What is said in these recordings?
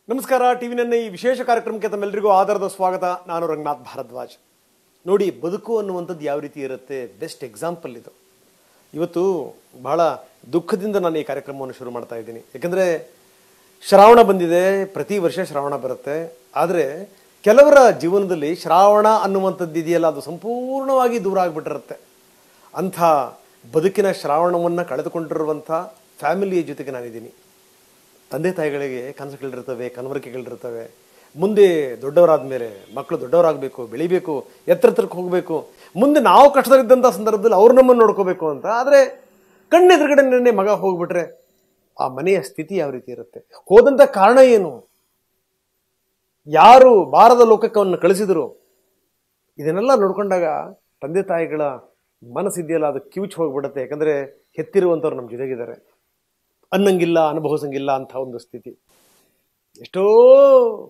ನಮಸ್ಕಾರ. ಟಿವಿ ನನ್ನ ಈ ವಿಶೇಷ ಕಾರ್ಯಕ್ರಮಕ್ಕೆ ತಮ್ಮೆಲ್ಲರಿಗೂ ಆಧಾರದ ಸ್ವಾಗತ. ನಾನು ರಂಗನಾಥ್ ಭಾರದ್ವಾಜ್. ನೋಡಿ, ಬದುಕು ಅನ್ನುವಂಥದ್ದು ಯಾವ ರೀತಿ ಇರುತ್ತೆ, ಬೆಸ್ಟ್ ಎಕ್ಸಾಂಪಲ್ ಇದು. ಇವತ್ತು ಬಹಳ ದುಃಖದಿಂದ ನಾನು ಈ ಕಾರ್ಯಕ್ರಮವನ್ನು ಶುರು ಮಾಡ್ತಾ ಇದ್ದೀನಿ. ಯಾಕಂದರೆ ಶ್ರಾವಣ ಬಂದಿದೆ, ಪ್ರತಿ ವರ್ಷ ಶ್ರಾವಣ ಬರುತ್ತೆ. ಆದರೆ ಕೆಲವರ ಜೀವನದಲ್ಲಿ ಶ್ರಾವಣ ಅನ್ನುವಂಥದ್ದು ಇದೆಯಲ್ಲ, ಅದು ಸಂಪೂರ್ಣವಾಗಿ ದೂರ ಆಗಿಬಿಟ್ಟಿರುತ್ತೆ. ಅಂಥ ಬದುಕಿನ ಶ್ರಾವಣವನ್ನು ಕಳೆದುಕೊಂಡಿರುವಂಥ ಫ್ಯಾಮಿಲಿಯ ಜೊತೆಗೆ ನಾನಿದ್ದೀನಿ. ತಂದೆ ತಾಯಿಗಳಿಗೆ ಕನಸುಗಳಿರ್ತವೆ, ಕನವರಿಕೆಗಳಿರ್ತವೆ. ಮುಂದೆ ದೊಡ್ಡವರಾದ ಮೇಲೆ ಮಕ್ಕಳು ದೊಡ್ಡವರಾಗಬೇಕು, ಬೆಳಿಬೇಕು, ಎತ್ತರಕ್ಕೆ ಹೋಗಬೇಕು, ಮುಂದೆ ನಾವು ಕಷ್ಟದಲ್ಲಿದ್ದಂಥ ಸಂದರ್ಭದಲ್ಲಿ ಅವ್ರು ನಮ್ಮನ್ನು ನೋಡ್ಕೋಬೇಕು ಅಂತ. ಆದರೆ ಕಣ್ಣೆದುರುಗಡೆ ಮಗ ಹೋಗ್ಬಿಟ್ರೆ ಆ ಮನೆಯ ಸ್ಥಿತಿ ಯಾವ ರೀತಿ ಇರುತ್ತೆ, ಹೋದಂಥ ಕಾರಣ ಏನು, ಯಾರು ಬಾರದ ಲೋಕಕ್ಕೆ ಅವನ್ನ ಕಳಿಸಿದ್ರು, ಇದನ್ನೆಲ್ಲ ನೋಡ್ಕೊಂಡಾಗ ತಂದೆ ತಾಯಿಗಳ ಮನಸ್ಸಿದೆಯಲ್ಲ, ಅದು ಕಿವುಚ್ ಹೋಗ್ಬಿಡುತ್ತೆ. ಯಾಕಂದರೆ ಹೆತ್ತಿರುವಂಥವ್ರು ನಮ್ಮ ಜೊತೆಗಿದ್ದಾರೆ, ಅನ್ನಂಗಿಲ್ಲ ಅನುಭವಿಸಂಗಿಲ್ಲ ಅಂತ ಒಂದು ಸ್ಥಿತಿ. ಎಷ್ಟೋ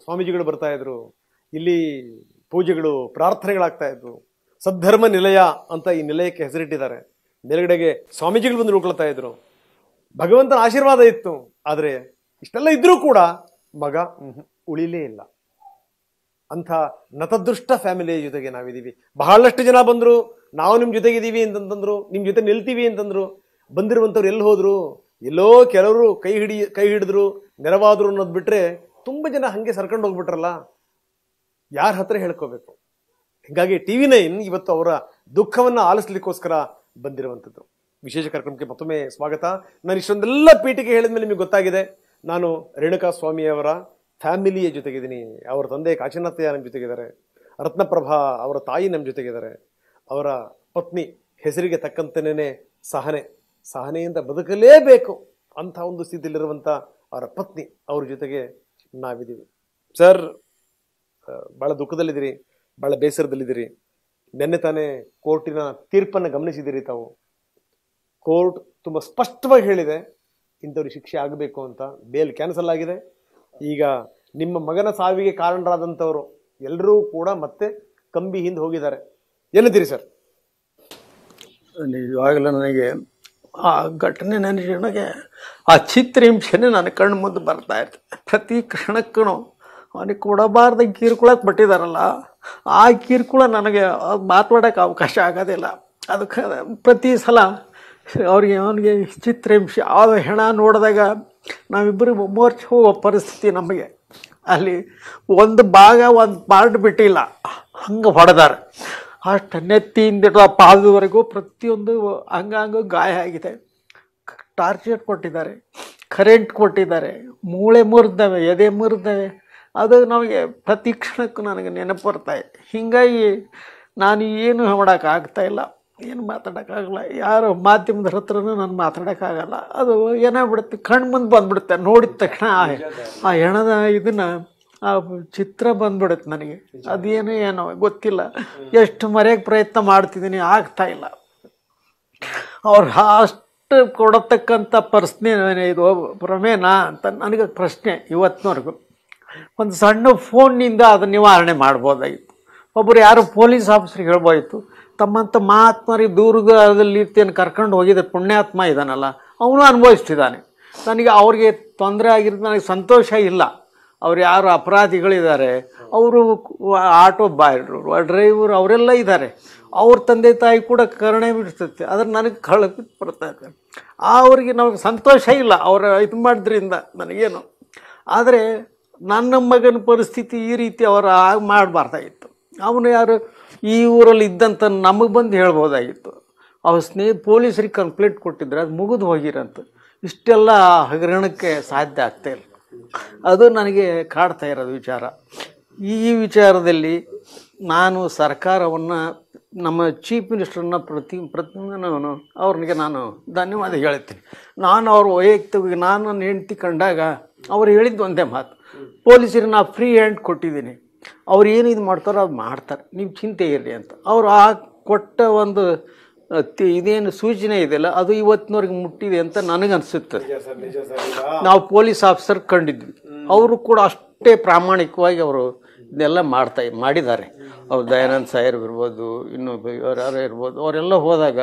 ಸ್ವಾಮೀಜಿಗಳು ಬರ್ತಾ ಇದ್ರು, ಇಲ್ಲಿ ಪೂಜೆಗಳು ಪ್ರಾರ್ಥನೆಗಳಾಗ್ತಾ ಇದ್ವು. ಸದ್ಧರ್ಮ ನಿಲಯ ಅಂತ ಈ ನಿಲಯಕ್ಕೆ ಹೆಸರಿಟ್ಟಿದ್ದಾರೆ. ಮೇಲ್ಗಡೆಗೆ ಸ್ವಾಮೀಜಿಗಳು ಬಂದು ಉಳ್ಕೊಳ್ತಾ ಇದ್ರು, ಭಗವಂತನ ಆಶೀರ್ವಾದ ಇತ್ತು. ಆದರೆ ಇಷ್ಟೆಲ್ಲ ಇದ್ರೂ ಕೂಡ ಮಗ ಉಳಿಲೇ ಇಲ್ಲ. ಅಂಥ ನತದೃಷ್ಟ ಫ್ಯಾಮಿಲಿಯ ಜೊತೆಗೆ ನಾವಿದ್ದೀವಿ. ಬಹಳಷ್ಟು ಜನ ಬಂದರು, ನಾವು ನಿಮ್ಮ ಜೊತೆಗಿದ್ದೀವಿ ಅಂತಂತಂದ್ರು, ನಿಮ್ಮ ಜೊತೆ ನಿಲ್ತೀವಿ ಅಂತಂದ್ರು. ಬಂದಿರುವಂಥವ್ರು ಎಲ್ಲಿ ಹೋದ್ರು? ಎಲ್ಲೋ ಕೆಲವರು ಕೈ ಹಿಡಿದ್ರು, ನೆರವಾದ್ರು ಅನ್ನೋದು ಬಿಟ್ರೆ ತುಂಬ ಜನ ಹಾಗೆ ಸರ್ಕೊಂಡು ಹೋಗ್ಬಿಟ್ರಲ್ಲ. ಯಾರ ಹತ್ರ ಹೇಳ್ಕೋಬೇಕು? ಹೀಗಾಗಿ TV9 ಇವತ್ತು ಅವರ ದುಃಖವನ್ನು ಆಲಿಸ್ಲಿಕ್ಕೋಸ್ಕರ ಬಂದಿರುವಂಥದ್ದು. ವಿಶೇಷ ಕಾರ್ಯಕ್ರಮಕ್ಕೆ ಮತ್ತೊಮ್ಮೆ ಸ್ವಾಗತ. ನಾನು ಇಷ್ಟೊಂದೆಲ್ಲ ಪೀಠಿಗೆ ಹೇಳಿದ ಮೇಲೆ ನಿಮಗೆ ಗೊತ್ತಾಗಿದೆ, ನಾನು ರೇಣುಕಾ ಸ್ವಾಮಿಯವರ ಫ್ಯಾಮಿಲಿಯ ಜೊತೆಗಿದ್ದೀನಿ. ಅವರ ತಂದೆ ಕಾಶಿನಾಥಯ್ಯ ನಮ್ಮ ಜೊತೆಗಿದ್ದಾರೆ, ರತ್ನಪ್ರಭಾ ಅವರ ತಾಯಿ ನಮ್ಮ ಜೊತೆಗಿದ್ದಾರೆ, ಅವರ ಪತ್ನಿ ಹೆಸರಿಗೆ ತಕ್ಕಂತೆಯೇ ಸಹನೆಯಿಂದ ಬದುಕಲೇಬೇಕು ಅಂಥ ಒಂದು ಸ್ಥಿತಿಯಲ್ಲಿರುವಂಥ ಅವರ ಪತ್ನಿ, ಅವ್ರ ಜೊತೆಗೆ ನಾವಿದ್ದೀವಿ. ಸರ್, ಭಾಳ ದುಃಖದಲ್ಲಿದ್ದೀರಿ, ಭಾಳ ಬೇಸರದಲ್ಲಿದ್ದೀರಿ. ನಿನ್ನೆ ತಾನೇ ಕೋರ್ಟಿನ ತೀರ್ಪನ್ನು ಗಮನಿಸಿದ್ದೀರಿ ತಾವು. ಕೋರ್ಟ್ ತುಂಬ ಸ್ಪಷ್ಟವಾಗಿ ಹೇಳಿದೆ ಇಂಥವ್ರಿಗೆ ಶಿಕ್ಷೆ ಆಗಬೇಕು ಅಂತ. ಬೇಲ್ ಕ್ಯಾನ್ಸಲ್ ಆಗಿದೆ. ಈಗ ನಿಮ್ಮ ಮಗನ ಸಾವಿಗೆ ಕಾರಣರಾದಂಥವರು ಎಲ್ಲರೂ ಕೂಡ ಮತ್ತೆ ಕಂಬಿ ಹಿಂದೆ ಹೋಗಿದ್ದಾರೆ. ಏನಂತೀರಿ ಸರ್? ನಿಜವಾಗಲೂ ನನಗೆ ಆ ಘಟನೆ ನನಗೆ ಆ ಚಿತ್ರಹಿಂಸೆನೇ ನನ್ನ ಕಣ್ಣು ಮುಂದೆ ಬರ್ತಾ ಇರ್ತದೆ. ಪ್ರತಿ ಕ್ಷಣಕ್ಕೂ ಅವನಿಗೆ ಕೊಡಬಾರ್ದ ಕಿರುಕುಳಕ್ಕೆ ಬಿಟ್ಟಿದ್ದಾರಲ್ಲ, ಆ ಕಿರುಕುಳ ನನಗೆ ಮಾತಾಡೋಕ್ಕೆ ಅವಕಾಶ ಆಗೋದಿಲ್ಲ. ಅದಕ್ಕೆ ಪ್ರತಿ ಸಲ ಅವನಿಗೆ ಚಿತ್ರಹಿಂಸೆ ಆ ಹೆಣ ನೋಡಿದಾಗ ನಾವಿಬ್ಬರು ಮೋರ್ಚ್ ಹೋಗೋ ಪರಿಸ್ಥಿತಿ ನಮಗೆ. ಅಲ್ಲಿ ಒಂದು ಪಾರ್ಟ್ ಬಿಟ್ಟಿಲ್ಲ, ಹಂಗೆ ಹೊಡೆದಾರೆ. ಅಷ್ಟು ನೆತ್ತಿಯಿಂದ ಪಾದದವರೆಗೂ ಪ್ರತಿಯೊಂದು ಅಂಗಾಂಗ ಗಾಯ ಆಗಿದೆ. ಟಾರ್ಚರ್ ಕೊಟ್ಟಿದ್ದಾರೆ, ಕರೆಂಟ್ ಕೊಟ್ಟಿದ್ದಾರೆ, ಮೂಳೆ ಮುರಿದವೆ, ಎದೆ ಮುರಿದವೆ. ಅದು ನಮಗೆ ಪ್ರತಿ ಕ್ಷಣಕ್ಕೂ ನನಗೆ ನೆನಪು ಬರ್ತಾಯಿದೆ. ಹೀಗಾಗಿ ನಾನು ಏನು ಮಾಡೋಕ್ಕಾಗ್ತಾಯಿಲ್ಲ, ಏನು ಮಾತಾಡೋಕ್ಕಾಗಲ್ಲ. ಯಾರು ಮಾಧ್ಯಮದ ಹತ್ರನೂ ನಾನು ಮಾತಾಡೋಕ್ಕಾಗಲ್ಲ. ಅದು ಏನಾಗ್ಬಿಡುತ್ತೆ, ಕಣ್ಣು ಮುಂದೆ ಬಂದುಬಿಡುತ್ತೆ. ನೋಡಿದ ತಕ್ಷಣ ಆ ಹೆಣದ ಇದನ್ನು ಆ ಚಿತ್ರ ಬಂದ್ಬಿಡುತ್ತೆ ನನಗೆ. ಏನೋ ಗೊತ್ತಿಲ್ಲ, ಎಷ್ಟು ಮರೆಯೋಕ್ಕೆ ಪ್ರಯತ್ನ ಮಾಡ್ತಿದ್ದೀನಿ, ಆಗ್ತಾಯಿಲ್ಲ. ಅವ್ರು ಅಷ್ಟು ಕೊಡತಕ್ಕಂಥ ಪ್ರಶ್ನೆ ಇದು ಪ್ರಮೇನ ಅಂತ ನನಗೆ ಪ್ರಶ್ನೆ ಇವತ್ತಿನವರೆಗೂ. ಒಂದು ಸಣ್ಣ ಫೋನ್ನಿಂದ ಅದನ್ನು ನಿವಾರಣೆ ಮಾಡ್ಬೋದಾಗಿತ್ತು. ಒಬ್ಬರು ಯಾರು ಪೊಲೀಸ್ ಆಫೀಸ್ರಿಗೆ ಹೇಳ್ಬೋದಿತ್ತು, ತಮ್ಮಂಥ ಮಹಾತ್ಮರಿಗೆ ದೂರದಲ್ಲಿ ಕರ್ಕೊಂಡು ಹೋಗಿದ್ದ ಪುಣ್ಯಾತ್ಮ ಇದ್ದಾನಲ್ಲ, ಅವನು ಅನುಭವಿಸ್ತಿದ್ದಾನೆ. ನನಗೆ ಅವ್ರಿಗೆ ತೊಂದರೆ ಆಗಿರೋದು ನನಗೆ ಸಂತೋಷ ಇಲ್ಲ. ಅವ್ರು ಯಾರು ಅಪರಾಧಿಗಳಿದ್ದಾರೆ, ಅವರು ಆಟೋ ಡ್ರೈವರ್ ಅವರೆಲ್ಲ ಇದ್ದಾರೆ, ಅವ್ರ ತಂದೆ ತಾಯಿ ಕೂಡ ಕರುಣೆ ಬಿಡ್ತೈತೆ. ಆದರೆ ನನಗೆ ಕಳಕ್ಕೆ ಬರ್ತೈತೆ. ಅವ್ರಿಗೆ ನಮಗೆ ಸಂತೋಷ ಇಲ್ಲ ಅವರ ಇದು ಮಾಡೋದ್ರಿಂದ ನನಗೇನು. ಆದರೆ ನನ್ನ ಮಗನ ಪರಿಸ್ಥಿತಿ ಈ ರೀತಿ ಅವರು ಮಾಡಬಾರ್ದಾಗಿತ್ತು. ಅವನು ಯಾರು ಈ ಊರಲ್ಲಿ ಇದ್ದಂತ ನಮಗೆ ಬಂದು ಹೇಳ್ಬೋದಾಗಿತ್ತು. ಅವ್ರ ಪೊಲೀಸರಿಗೆ ಕಂಪ್ಲೇಂಟ್ ಕೊಟ್ಟಿದ್ರೆ ಅದು ಮುಗಿದು ಹೋಗಿರಂತ. ಇಷ್ಟೆಲ್ಲ ಹಗರಣಕ್ಕೆ ಸಾಧ್ಯ ಆಗ್ತಾಯಿಲ್ಲ. ಅದು ನನಗೆ ಕಾಡ್ತಾ ಇರೋದು ವಿಚಾರ. ಈ ವಿಚಾರದಲ್ಲಿ ನಾನು ಸರ್ಕಾರವನ್ನು, ನಮ್ಮ ಚೀಫ್ ಮಿನಿಸ್ಟರ್ನ ಪ್ರತಿದಿನ ಅವ್ರಿಗೆ ನಾನು ಧನ್ಯವಾದ ಹೇಳ್ತೀನಿ. ನಾನು ಅವ್ರ ವೈಯಕ್ತಿಕವಾಗಿ ನಾನು ನನ್ನ ಹೆಂಡತಿ ಕಂಡಾಗ ಅವ್ರು ಹೇಳಿದ್ದು ಒಂದೇ ಮಾತು, ಪೊಲೀಸರಿಗೆ ನಾನು ಫ್ರೀ ಹ್ಯಾಂಡ್ ಕೊಟ್ಟಿದ್ದೀನಿ, ಅವ್ರು ಏನು ಇದು ಮಾಡ್ತಾರೋ ಅದು ಮಾಡ್ತಾರೆ, ನೀವು ಚಿಂತೆ ಇರಲಿ ಅಂತ. ಅವರು ಆ ಕೊಟ್ಟ ಒಂದು ಇದೇನು ಸೂಚನೆ ಇದೆಯಲ್ಲ, ಅದು ಇವತ್ತಿನವ್ರಿಗೆ ಮುಟ್ಟಿದೆ ಅಂತ ನನಗನ್ಸುತ್ತೆ. ನಾವು ಪೊಲೀಸ್ ಆಫೀಸರ್ ಕಂಡಿದ್ವಿ, ಅವರು ಕೂಡ ಅಷ್ಟೇ ಪ್ರಾಮಾಣಿಕವಾಗಿ ಅವರು ಇದನ್ನೆಲ್ಲ ಮಾಡಿದ್ದಾರೆ. ಅವ್ರು ದಯಾನಂದ್ ಸಾಹೇಬ್ ಇರ್ಬೋದು, ಇನ್ನೊಬ್ಬ ಯಾರು ಇರ್ಬೋದು, ಅವರೆಲ್ಲ ಹೋದಾಗ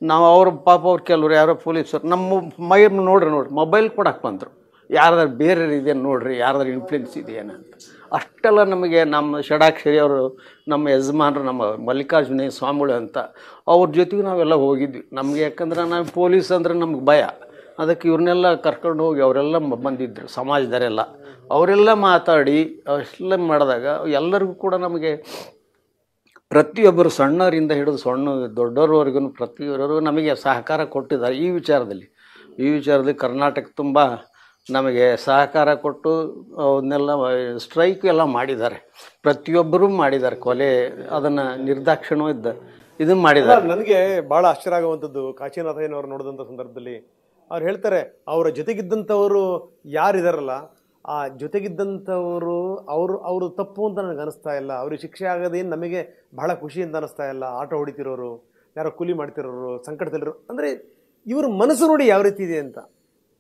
ನಾವು ಅವ್ರ ಪಾಪ ಅವ್ರು ಕೆಲವರು ಯಾರೋ ಪೊಲೀಸರು ನಮ್ಮ ನೋಡ್ರಿ ಮೊಬೈಲ್ ಕೊಡಕ್ಕೆ ಬಂದರು. ಯಾರ್ದಾರು ಬೇರೆ ಇದೆ ನೋಡ್ರಿ, ಯಾರ್ದಾರು ಇನ್ಫ್ಲುಯೆನ್ಸ್ ಇದೆಯೇನಂತ. ಅಷ್ಟೆಲ್ಲ ನಮಗೆ ನಮ್ಮ ಷಡಾಕ್ಷರಿ ಅವರು, ನಮ್ಮ ಯಜಮಾನರು, ನಮ್ಮ ಮಲ್ಲಿಕಾರ್ಜುನ ಸ್ವಾಮಿಗಳು ಅಂತ, ಅವ್ರ ಜೊತೆಗೆ ನಾವೆಲ್ಲ ಹೋಗಿದ್ವಿ. ನಮಗೆ ಯಾಕಂದ್ರೆ ನಾವು ಪೊಲೀಸ್ ಅಂದರೆ ನಮ್ಗೆ ಭಯ, ಅದಕ್ಕೆ ಇವ್ರನ್ನೆಲ್ಲ ಕರ್ಕೊಂಡು ಹೋಗಿ ಅವರೆಲ್ಲ ಬಂದಿದ್ದರು ಸಮಾಜದವರೆಲ್ಲ. ಅವರೆಲ್ಲ ಮಾತಾಡಿ ಅಷ್ಟೆಲ್ಲ ಮಾಡಿದಾಗ ಎಲ್ಲರಿಗೂ ಕೂಡ ನಮಗೆ ಪ್ರತಿಯೊಬ್ಬರು ಸಣ್ಣವರಿಂದ ಹಿಡಿದು ದೊಡ್ಡವರವರೆಗೂ ಪ್ರತಿಯೊಬ್ಬರು ನಮಗೆ ಸಹಕಾರ ಕೊಟ್ಟಿದ್ದಾರೆ. ಈ ವಿಚಾರದಲ್ಲಿ ಕರ್ನಾಟಕ ತುಂಬ ನಮಗೆ ಸಹಕಾರ ಕೊಟ್ಟು ಅವನ್ನೆಲ್ಲ ಸ್ಟ್ರೈಕ್ ಎಲ್ಲ ಮಾಡಿದ್ದಾರೆ, ಪ್ರತಿಯೊಬ್ಬರೂ ಮಾಡಿದ್ದಾರೆ. ಕೊಲೆ ಅದನ್ನು ನಿರ್ದಾಕ್ಷಿಣ್ಯ ಇದನ್ನು ಮಾಡಿದ್ದಾರೆ. ನನಗೆ ಭಾಳ ಆಶ್ಚರ್ಯ ಆಗುವಂಥದ್ದು, ಕಾಶಿನಾಥಯ್ಯನವ್ರು ನೋಡಿದಂಥ ಸಂದರ್ಭದಲ್ಲಿ ಅವ್ರು ಹೇಳ್ತಾರೆ, ಅವರ ಜೊತೆಗಿದ್ದಂಥವರು ಯಾರಿದಾರಲ್ಲ, ಆ ಜೊತೆಗಿದ್ದಂಥವರು ಅವರು ತಪ್ಪು ಅಂತ ನನಗೆ ಅನಿಸ್ತಾ ಇಲ್ಲ, ಅವ್ರಿಗೆ ಶಿಕ್ಷೆ ಆಗೋದೇನು ನಮಗೆ ಬಹಳ ಖುಷಿ ಅಂತ ಅನಿಸ್ತಾ ಇಲ್ಲ. ಆಟೋ ಹೊಡಿತಿರೋರು, ಯಾರೋ ಕೂಲಿ ಮಾಡ್ತಿರೋರು, ಸಂಕಟದಲ್ಲಿರೋ, ಅಂದರೆ ಇವ್ರ ಮನಸ್ಸು ನೋಡಿ ಯಾವ ರೀತಿ ಇದೆ ಅಂತ.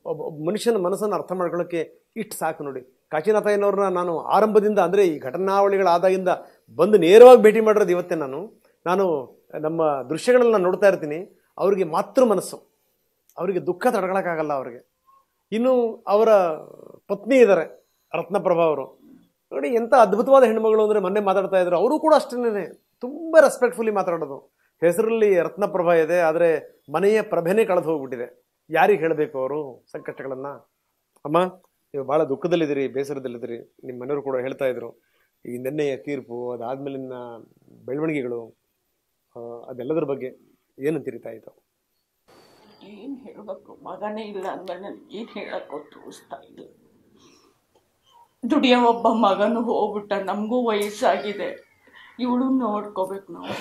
ಒಬ್ಬ ಮನುಷ್ಯನ ಮನಸ್ಸನ್ನು ಅರ್ಥ ಮಾಡ್ಕೊಳ್ಳೋಕ್ಕೆ ಇಷ್ಟು ಸಾಕು ನೋಡಿ. ಕಾಶಿನಾಥಯ್ಯನವ್ರನ್ನ ನಾನು ಆರಂಭದಿಂದ, ಅಂದರೆ ಈ ಘಟನಾವಳಿಗಳಾದಾಗಿಂದ ಬಂದು ನೇರವಾಗಿ ಭೇಟಿ ಮಾಡಿರೋದು ಇವತ್ತೇ. ನಾನು ನಮ್ಮ ದೃಶ್ಯಗಳನ್ನ ನೋಡ್ತಾ ಇರ್ತೀನಿ. ಅವರಿಗೆ ಮಾತೃ ಮನಸ್ಸು, ಅವರಿಗೆ ದುಃಖ ತಡ್ಕೊಳಕ್ಕಾಗಲ್ಲ ಅವ್ರಿಗೆ. ಇನ್ನು ಅವರ ಪತ್ನಿ ಇದ್ದಾರೆ ರತ್ನಪ್ರಭಾ ಅವರು, ನೋಡಿ ಎಂಥ ಅದ್ಭುತವಾದ ಹೆಣ್ಮಗಳು ಅಂದರೆ. ಮೊನ್ನೆ ಮಾತಾಡ್ತಾ ಇದ್ರು, ಅವರು ಕೂಡ ಅಷ್ಟೇ ತುಂಬ ರೆಸ್ಪೆಕ್ಟ್ಫುಲ್ಲಿ ಮಾತಾಡೋದು. ಹೆಸರಲ್ಲಿ ರತ್ನಪ್ರಭಾ ಇದೆ, ಆದರೆ ಮನೆಯ ಪ್ರಭೆನೇ ಕಳೆದು ಹೋಗ್ಬಿಟ್ಟಿದೆ. ಯಾರಿಗೆ ಹೇಳಬೇಕು ಅವರು ಸಂಕಷ್ಟಗಳನ್ನು? ಅಮ್ಮ, ನೀವು ಭಾಳ ದುಃಖದಲ್ಲಿದ್ದೀರಿ, ಬೇಸರದಲ್ಲಿದ್ದೀರಿ. ನಿಮ್ಮ ಮನೆಯವರು ಕೂಡ ಹೇಳ್ತಾ ಇದ್ರು, ಈ ನಿನ್ನೆಯ ತೀರ್ಪು, ಅದಾದ್ಮೇಲಿನ ಬೆಳವಣಿಗೆಗಳು, ಅದೆಲ್ಲದರ ಬಗ್ಗೆ ಏನಂತೀರಿ ತಾಯಿ ತಾವು? ಏನು ಹೇಳಬೇಕು, ಮಗನೇ ಇಲ್ಲ ಅಂದಮೇಲೆ ನನಗೆ ಏನು ಹೇಳಕ್ಕೂ ತೋರಿಸ್ತಾ ಇಲ್ಲ. ದುಡಿಯೋ ಒಬ್ಬ ಮಗನು ಹೋಗ್ಬಿಟ್ಟ, ನಮಗೂ ವಯಸ್ಸಾಗಿದೆ, ಇವಳು ನೋಡ್ಕೋಬೇಕು ನಾವು.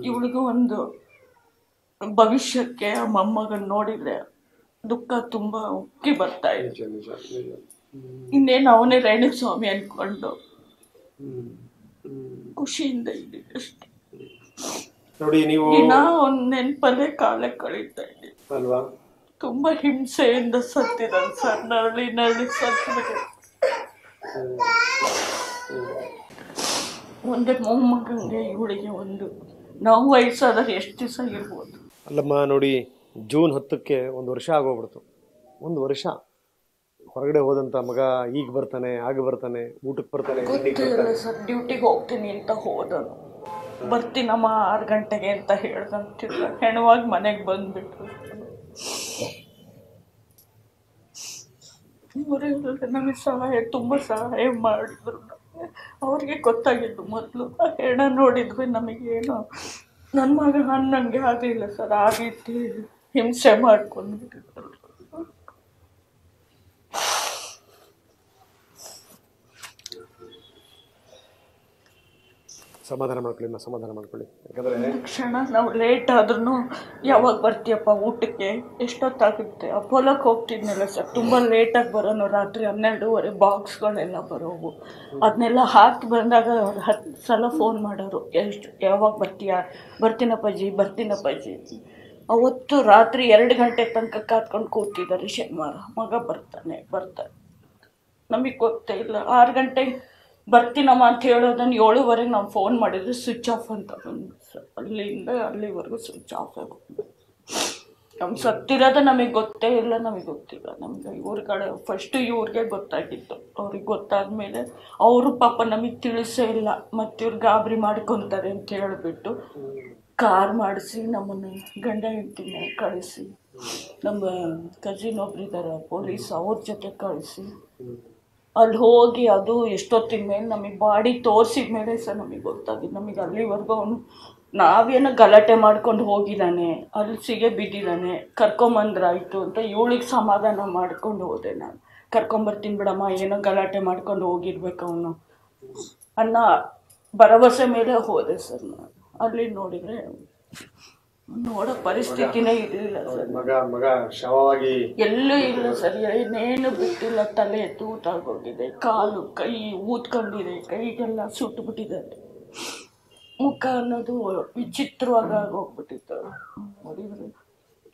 ಇವಳಿಗೂ ಒಂದು ಭವಿಷ್ಯಕ್ಕೆ ಮೊಮ್ಮಗನ್ ನೋಡಿದ್ರೆ ದುಃಖ ತುಂಬ ಉಕ್ಕಿ ಬರ್ತಾ ಇದೆ. ಇನ್ನೇನು ಅವನೇ ರೇಣುಸ್ವಾಮಿ ಅನ್ಕೊಂಡು ಖುಷಿಯಿಂದ ಇದ್ದೀವಿ ಅಷ್ಟೇ. ನೋಡಿ, ನೀವು ದಿನ ಒಂದು ನೆನಪಲ್ಲೇ ಕಾಲ ಕಳೀತಾ ಇದ್ದೀವಿ ಅಲ್ವಾ? ತುಂಬಾ ಹಿಂಸೆಯಿಂದ ಸತ್ತಿದ್ದಾನೆ ಸರ್, ನರಳಿ ಸತ್ತಿದೆ. ಒಂದೇ ಮೊಮ್ಮಗಂಗೆ ಇವಳಿಗೆ ಒಂದು ನಾವು ವಯಸ್ಸಾದಾಗ ಎಷ್ಟು ದಿವಸ ಇರ್ಬೋದು? ಅಲ್ಲಮ್ಮ, ನೋಡಿ, ಜೂನ್ 10ಕ್ಕೆ 1 ವರ್ಷ ಆಗೋಗ್ಬಿಡ್ತು. 1 ವರ್ಷ ಹೊರಗಡೆ ಹೋದಂಥ ಮಗ ಈಗ ಬರ್ತಾನೆ, ಆಗ ಬರ್ತಾನೆ, ಊಟಕ್ಕೆ ಬರ್ತಾನೆ. ಗೊತ್ತಿಲ್ಲ ಸರ್, ಡ್ಯೂಟಿಗೆ ಹೋಗ್ತೀನಿ ಅಂತ ಹೋದನು. ಬರ್ತೀನಮ್ಮ 6 ಗಂಟೆಗೆ ಅಂತ ಹೇಳ್ದಂತಿಲ್ಲ, ಹೆಣವಾಗಿ ಮನೆಗೆ ಬಂದ್ಬಿಟ್ರು. ಇವರೆಲ್ಲ ನಮಗೆ ತುಂಬ ಸಹಾಯ ಮಾಡಿದ್ರು. ಅವ್ರಿಗೆ ಗೊತ್ತಾಗಿದ್ದು ಮೊದಲು. ಆ ಹೆಣ ನೋಡಿದ್ವಿ ನಮಗೇನು, ನನ್ನ ಮಗ ಅನ್ನಂಗೆ ಆಗಲಿಲ್ಲ ಸರ್, ಆ ರೀತಿ ಹಿಂಸೆ ಮಾಡ್ಕೊಂಡ್ಬಿಟ್ಟಿದ್ರು. ಸಮಾಧಾನ ಮಾಡ್ಕೊಳ್ಳಿ. ಯಾಕಂದರೆ ಕ್ಷಣ ನಾವು ಲೇಟ್ ಆದ್ರೂ ಯಾವಾಗ ಬರ್ತೀಯಪ್ಪ ಊಟಕ್ಕೆ, ಎಷ್ಟೊತ್ತಾಗುತ್ತೆ? ಅಪೋಲಕ್ಕೆ ಹೋಗ್ತಿದ್ನಲ್ಲ ಸರ್, ತುಂಬ ಲೇಟಾಗಿ ಬರೋನು. ರಾತ್ರಿ 12:30 ಬಾಕ್ಸ್ಗಳೆಲ್ಲ ಬರೋವು. ಅದನ್ನೆಲ್ಲ ಹಾಕಿ ಬಂದಾಗ ಅವ್ರು 10 ಸಲ ಫೋನ್ ಮಾಡೋರು, ಯಾವಾಗ ಬರ್ತೀಯಾ? ಬರ್ತೀನಪ್ಪಾಜಿ. ಅವತ್ತು ರಾತ್ರಿ 2 ಗಂಟೆ ತನಕ ಕಾತ್ಕೊಂಡು ಕೂತಿದ್ದಾರೆ. ಶನಿವಾರ ಮಗ ಬರ್ತಾನೆ. ನಮಗೆ ಗೊತ್ತೇ ಇಲ್ಲ. 6 ಗಂಟೆಗೆ ಬರ್ತೀನಮ್ಮ ಅಂತ ಹೇಳೋದನ್ನು 7:15 ನಾವು ಫೋನ್ ಮಾಡಿದ್ರೆ ಸ್ವಿಚ್ ಆಫ್ ಅಂತ ಬಂದು ಸರ್, ಅಲ್ಲಿಂದ ಅಲ್ಲಿವರೆಗೂ ಸ್ವಿಚ್ ಆಫ್ ಆಗೋದು. ನಮ್ಮ ಸತ್ತಿರೋದು ನಮಗೆ ಗೊತ್ತೇ ಇಲ್ಲ. ನಮಗೆ ಇವ್ರ ಕಡೆ ಫಸ್ಟು ಇವ್ರಿಗೆ ಗೊತ್ತಾಗಿತ್ತು. ಅವ್ರಿಗೆ ಗೊತ್ತಾದ್ಮೇಲೆ ಅವರು ಪಾಪ ನಮಗೆ ತಿಳಿಸೇ ಇಲ್ಲ. ಮತ್ತು ಇವ್ರು ಗಾಬರಿ ಮಾಡ್ಕೊತಾರೆ ಅಂತ ಹೇಳಿಬಿಟ್ಟು ಕಾರ್ ಮಾಡಿಸಿ ನಮ್ಮನ್ನು ಗಂಡ ಹೆಂಡತಿನ ಕಳಿಸಿ, ನಮ್ಮ ಕಸಿನ್ ಒಬ್ರಿದ್ದಾರೆ ಪೊಲೀಸ್, ಅವ್ರ ಜೊತೆ ಕಳಿಸಿ ಅಲ್ಲಿ ಹೋಗಿ ಅದು ಎಷ್ಟೊತ್ತಿನ ಮೇಲೆ ನಮಗೆ ಬಾಡಿ ತೋರಿಸಿದ ಮೇಲೆ ಸರ್ ನಮಗೆ ಗೊತ್ತಾಗಿದ್ದು. ನಮಗೆ ಅಲ್ಲಿವರೆಗೂ ಅವನು ನಾವೇನೋ ಗಲಾಟೆ ಮಾಡ್ಕೊಂಡು ಹೋಗಿದ್ದಾನೆ, ಅಲ್ಲಿ ಸಿಗೆ ಬಿದ್ದಿದ್ದಾನೆ, ಕರ್ಕೊಂಬಂದ್ರಾಯ್ತು ಅಂತ ಇವಳಿಗೆ ಸಮಾಧಾನ ಮಾಡ್ಕೊಂಡು ಹೋದೆ ನಾನು. ಕರ್ಕೊಂಬರ್ತೀನಿ ಬಿಡಮ್ಮ, ಏನೋ ಗಲಾಟೆ ಮಾಡ್ಕೊಂಡು ಹೋಗಿರ್ಬೇಕು ಅವನು ಅನ್ನೋ ಭರವಸೆ ಮೇಲೆ ಹೋದೆ ಸರ್ ನಾನು. ಅಲ್ಲಿ ನೋಡಿದರೆ ನೋಡೋ ಪರಿಸ್ಥಿತಿನೇ ಇರಲಿಲ್ಲ ಸರ್. ಮಗ ಶವವಾಗಿ ಎಲ್ಲೂ ಇಲ್ಲ ಸರ್, ಏನೇನು ಬಿಟ್ಟಿಲ್ಲ. ತಲೆ ತೂತಾಗೋಗಿದೆ, ಕಾಲು ಕೈ ಊದ್ಕೊಂಡಿದೆ, ಕೈಗೆಲ್ಲ ಸುಟ್ಟು ಬಿಟ್ಟಿದ್ದಾರೆ. ಮುಖ ಅನ್ನೋದು ವಿಚಿತ್ರವಾಗಿ ಆಗೋಗ್ಬಿಟ್ಟಿತ್ತು. ನೋಡಿದ್ರೆ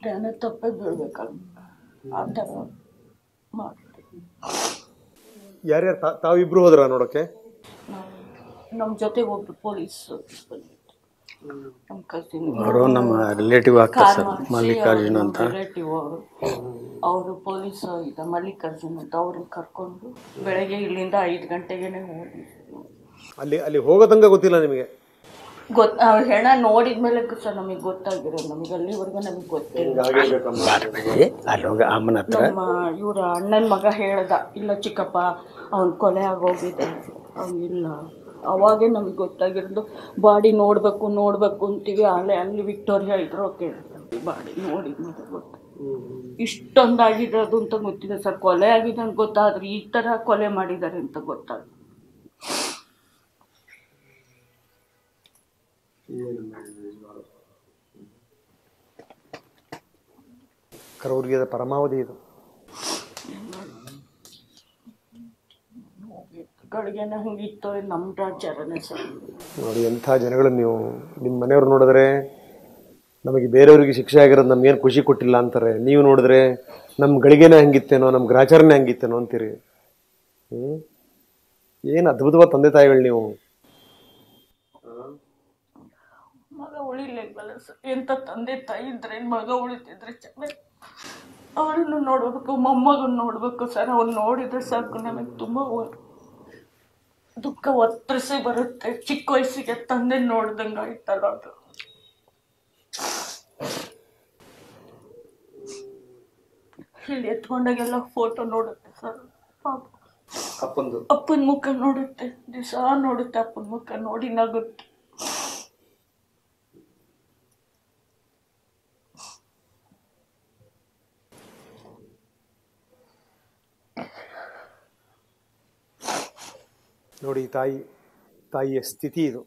ಜ್ಞಾನ ತಪ್ಪೇ ಬೀಳ್ಬೇಕಲ್ಲ, ಆ ಥರ ಮಾಡ್ತೀವಿ. ತಾವಿಬ್ರು ಹೋದ್ರ ನೋಡೋಕ್ಕೆ? ನಮ್ಮ ಜೊತೆಗೆ ಒಬ್ರು ಪೊಲೀಸ್ ಬಂದಿತ್ತು. ನಮ್ಮ ಕಸಿನ್ ಅವರು ನಮ್ಮ ರಿಲೇಟಿವ್ ಆಗ್ತಾರೆ ಸರ್, ಮಲ್ಲಿಕಾರ್ಜುನ್ ಅಂತ. ರಿಲೇಟಿವ್ ಅವರು ಪೊಲೀಸ್ ಮಲ್ಲಿಕಾರ್ಜುನ್ ಅಂತ ಅವ್ರನ್ನ ಕರ್ಕೊಂಡು ಬೆಳಗ್ಗೆ ಇಲ್ಲಿಂದ 5 ಗಂಟೆಗೇನೆ ಹೋಗಿ ಅಲ್ಲಿ ಹೋಗೋ ತನಕ ಗೊತ್ತಿಲ್ಲ ನಿಮಗೆ? ಹೆಣ ನೋಡಿದ್ಮೇಲೆ ಸರ್ ನಮಗೆ ಗೊತ್ತಾಗಿರೋದು. ನಮಗೆ ಅಲ್ಲಿವರೆಗೂ ನಮಗೆ ಗೊತ್ತಿಲ್ಲ. ನಮ್ಮ ಇವ್ರ ಅಣ್ಣನ ಮಗ ಹೇಳ್ದ, ಇಲ್ಲ ಚಿಕ್ಕಪ್ಪ ಅವ್ನು ಕೊಲೆ ಆಗೋಗಿದೆ, ಅವನಿಲ್ಲ. ಅವಾಗೇ ನಮಗೆ ಗೊತ್ತಾಗಿರೋದು. ಬಾಡಿ ನೋಡಬೇಕು ಅಂತೀವಿ. ಅಲ್ಲಿ ವಿಕ್ಟೋರಿಯಾ ಇದ್ರೋ ಕೇಳ್ತೀವಿ. ಬಾಡಿ ನೋಡಿದ್ಮೇಲೆ ಗೊತ್ತ ಇಷ್ಟೊಂದಾಗಿರೋದು ಅಂತ ಗೊತ್ತಿದೆ ಸರ್. ಕೊಲೆ ಆಗಿದೆ ಅಂತ ಗೊತ್ತಾದ್ರೆ ಈ ಥರ ಕೊಲೆ ಮಾಡಿದ್ದಾರೆ ಅಂತ ಗೊತ್ತಾಗ. ಕರವರ್ಗದ ಪರಮಾವಧಿ ಇದು. ಗಳಿಗೆನ ಹಂಗಿತ್ತು ನಮ್ಮ ರಾಜ್ಯರನೇ ಸರ್. ನೋಡಿ ಎಂಥ ಜನಗಳು ನೀವು. ನಿಮ್ಮ ಮನೆಯವ್ರು ನೋಡಿದ್ರೆ ನಮಗೆ ಬೇರೆಯವ್ರಿಗೆ ಶಿಕ್ಷೆ ಆಗಿರೋದು ನಮ್ಗೇನು ಖುಷಿ ಕೊಟ್ಟಿಲ್ಲ ಅಂತಾರೆ. ನೀವು ನೋಡಿದ್ರೆ ನಮ್ಮ ಗಳಿಗೆನೇ ಹಂಗಿತ್ತೇನೋ, ನಮ್ಮ ಗ್ರಾಚಾರನೇ ಹಂಗಿತ್ತೇನೋ ಅಂತೀರಿ. ಏನು ಅದ್ಭುತವಾದ ತಂದೆ ತಾಯಿಗಳು ನೀವು. ಮಗ ಉಳಿಲಿಲ್ವಲ್ಲ ಸರ್. ಎಂಥ ತಂದೆ ತಾಯಿ ಇದ್ರೆ ಮಗ ಉಳಿತಿದ್ರೆ ಚೆನ್ನಾಗಿ. ಅವಳನ್ನು ನೋಡಬೇಕು, ಮೊಮ್ಮಗನ್ನು ನೋಡಬೇಕು ಸರ್. ಅವ್ನು ನೋಡಿದ್ರೆ ಸಾಕು ನಮಗೆ ತುಂಬ ದುಃಖ ಒತ್ತರಿಸಿ ಬರುತ್ತೆ. ಚಿಕ್ಕ ವಯಸ್ಸಿಗೆ ತಂದೆ ನೋಡ್ದಂಗೆ ಆಯ್ತಲ್ಲ ಅದು. ಇಲ್ಲಿ ಎತ್ಕೊಂಡಾಗೆಲ್ಲ ಫೋಟೋ ನೋಡುತ್ತೆ ಸರ್. ಅಪ್ಪನ ಮುಖ ನೋಡುತ್ತೆ, ದಿವಸ ನೋಡುತ್ತೆ. ಅಪ್ಪನ ಮುಖ ನೋಡಿ ನಗುತ್ತೆ. ನೋಡಿ ತಾಯಿಯ ಸ್ಥಿತಿ ಇದು.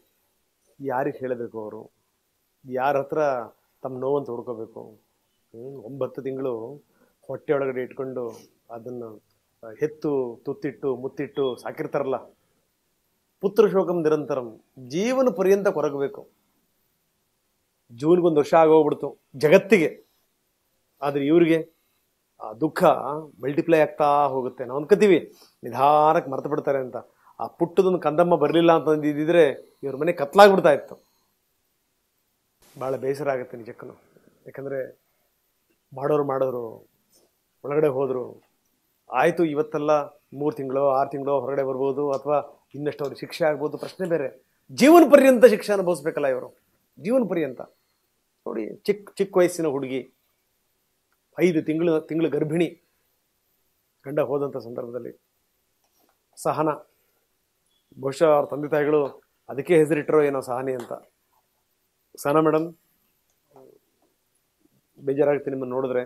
ಯಾರಿಗೆ ಹೇಳಬೇಕು ಅವರು? ಯಾರ ಹತ್ರ ತಮ್ಮ ನೋವನ್ನು ತೋಡ್ಕೋಬೇಕು? 9 ತಿಂಗಳು ಹೊಟ್ಟೆ ಒಳಗಡೆ ಇಟ್ಕೊಂಡು ಅದನ್ನು ಹೆತ್ತು ತುತ್ತಿಟ್ಟು ಮುತ್ತಿಟ್ಟು ಸಾಕಿರ್ತಾರಲ್ಲ. ಪುತ್ರ ಶೋಕಂ ನಿರಂತರಂ, ಜೀವನ ಪರ್ಯಂತ ಕೊರಗಬೇಕು. ಜೂನ್ಗೊಂದು ವರ್ಷ ಆಗೋಗ್ಬಿಡ್ತು ಜಗತ್ತಿಗೆ. ಆದರೆ ಇವ್ರಿಗೆ ಆ ದುಃಖ ಮಲ್ಟಿಪ್ಲೈ ಆಗ್ತಾ ಹೋಗುತ್ತೆ. ನಾವು ಅನ್ಕೋತೀವಿ ನಿಧಾನಕ್ಕೆ ಮರ್ತು ಬಿಡ್ತಾರೆ ಅಂತ. ಆ ಪುಟ್ಟದೊಂದು ಕಂದಮ್ಮ ಬರಲಿಲ್ಲ ಅಂತಂದಿದ್ದರೆ ಇವ್ರ ಮನೆ ಕತ್ಲಾಗ್ಬಿಡ್ತಾ ಇತ್ತು. ಭಾಳ ಬೇಸರ ಆಗುತ್ತೆ ನಿಜಕ್ಕೂ. ಯಾಕಂದರೆ ಮಾಡೋರು ಒಳಗಡೆ ಹೋದರು ಆಯಿತು. ಇವತ್ತೆಲ್ಲ 3 ತಿಂಗಳು 6 ತಿಂಗಳು ಹೊರಗಡೆ ಬರ್ಬೋದು, ಅಥವಾ ಇನ್ನಷ್ಟು ಅವ್ರಿಗೆ ಶಿಕ್ಷೆ ಆಗ್ಬೋದು, ಪ್ರಶ್ನೆ ಬೇರೆ. ಜೀವನ ಪರ್ಯಂತ ಶಿಕ್ಷೆ ಅನುಭವಿಸ್ಬೇಕಲ್ಲ ಇವರು, ಜೀವನ ಪರ್ಯಂತ. ನೋಡಿ ಚಿಕ್ಕ ವಯಸ್ಸಿನ ಹುಡುಗಿ, 5 ತಿಂಗಳು ಗರ್ಭಿಣಿ, ಗಂಡ ಹೋದಂಥ ಸಂದರ್ಭದಲ್ಲಿ ಸಹನ. ಬಹುಶಃ ಅವ್ರ ತಂದೆ ತಾಯಿಗಳು ಅದಕ್ಕೆ ಹೆಸರಿಟ್ಟರೋ ಏನೋ ಸಹನಿ ಅಂತ. ಸಹನಾ ಮೇಡಮ್, ಬೇಜಾರಾಗುತ್ತೆ ನಿಮ್ಮನ್ನು ನೋಡಿದ್ರೆ.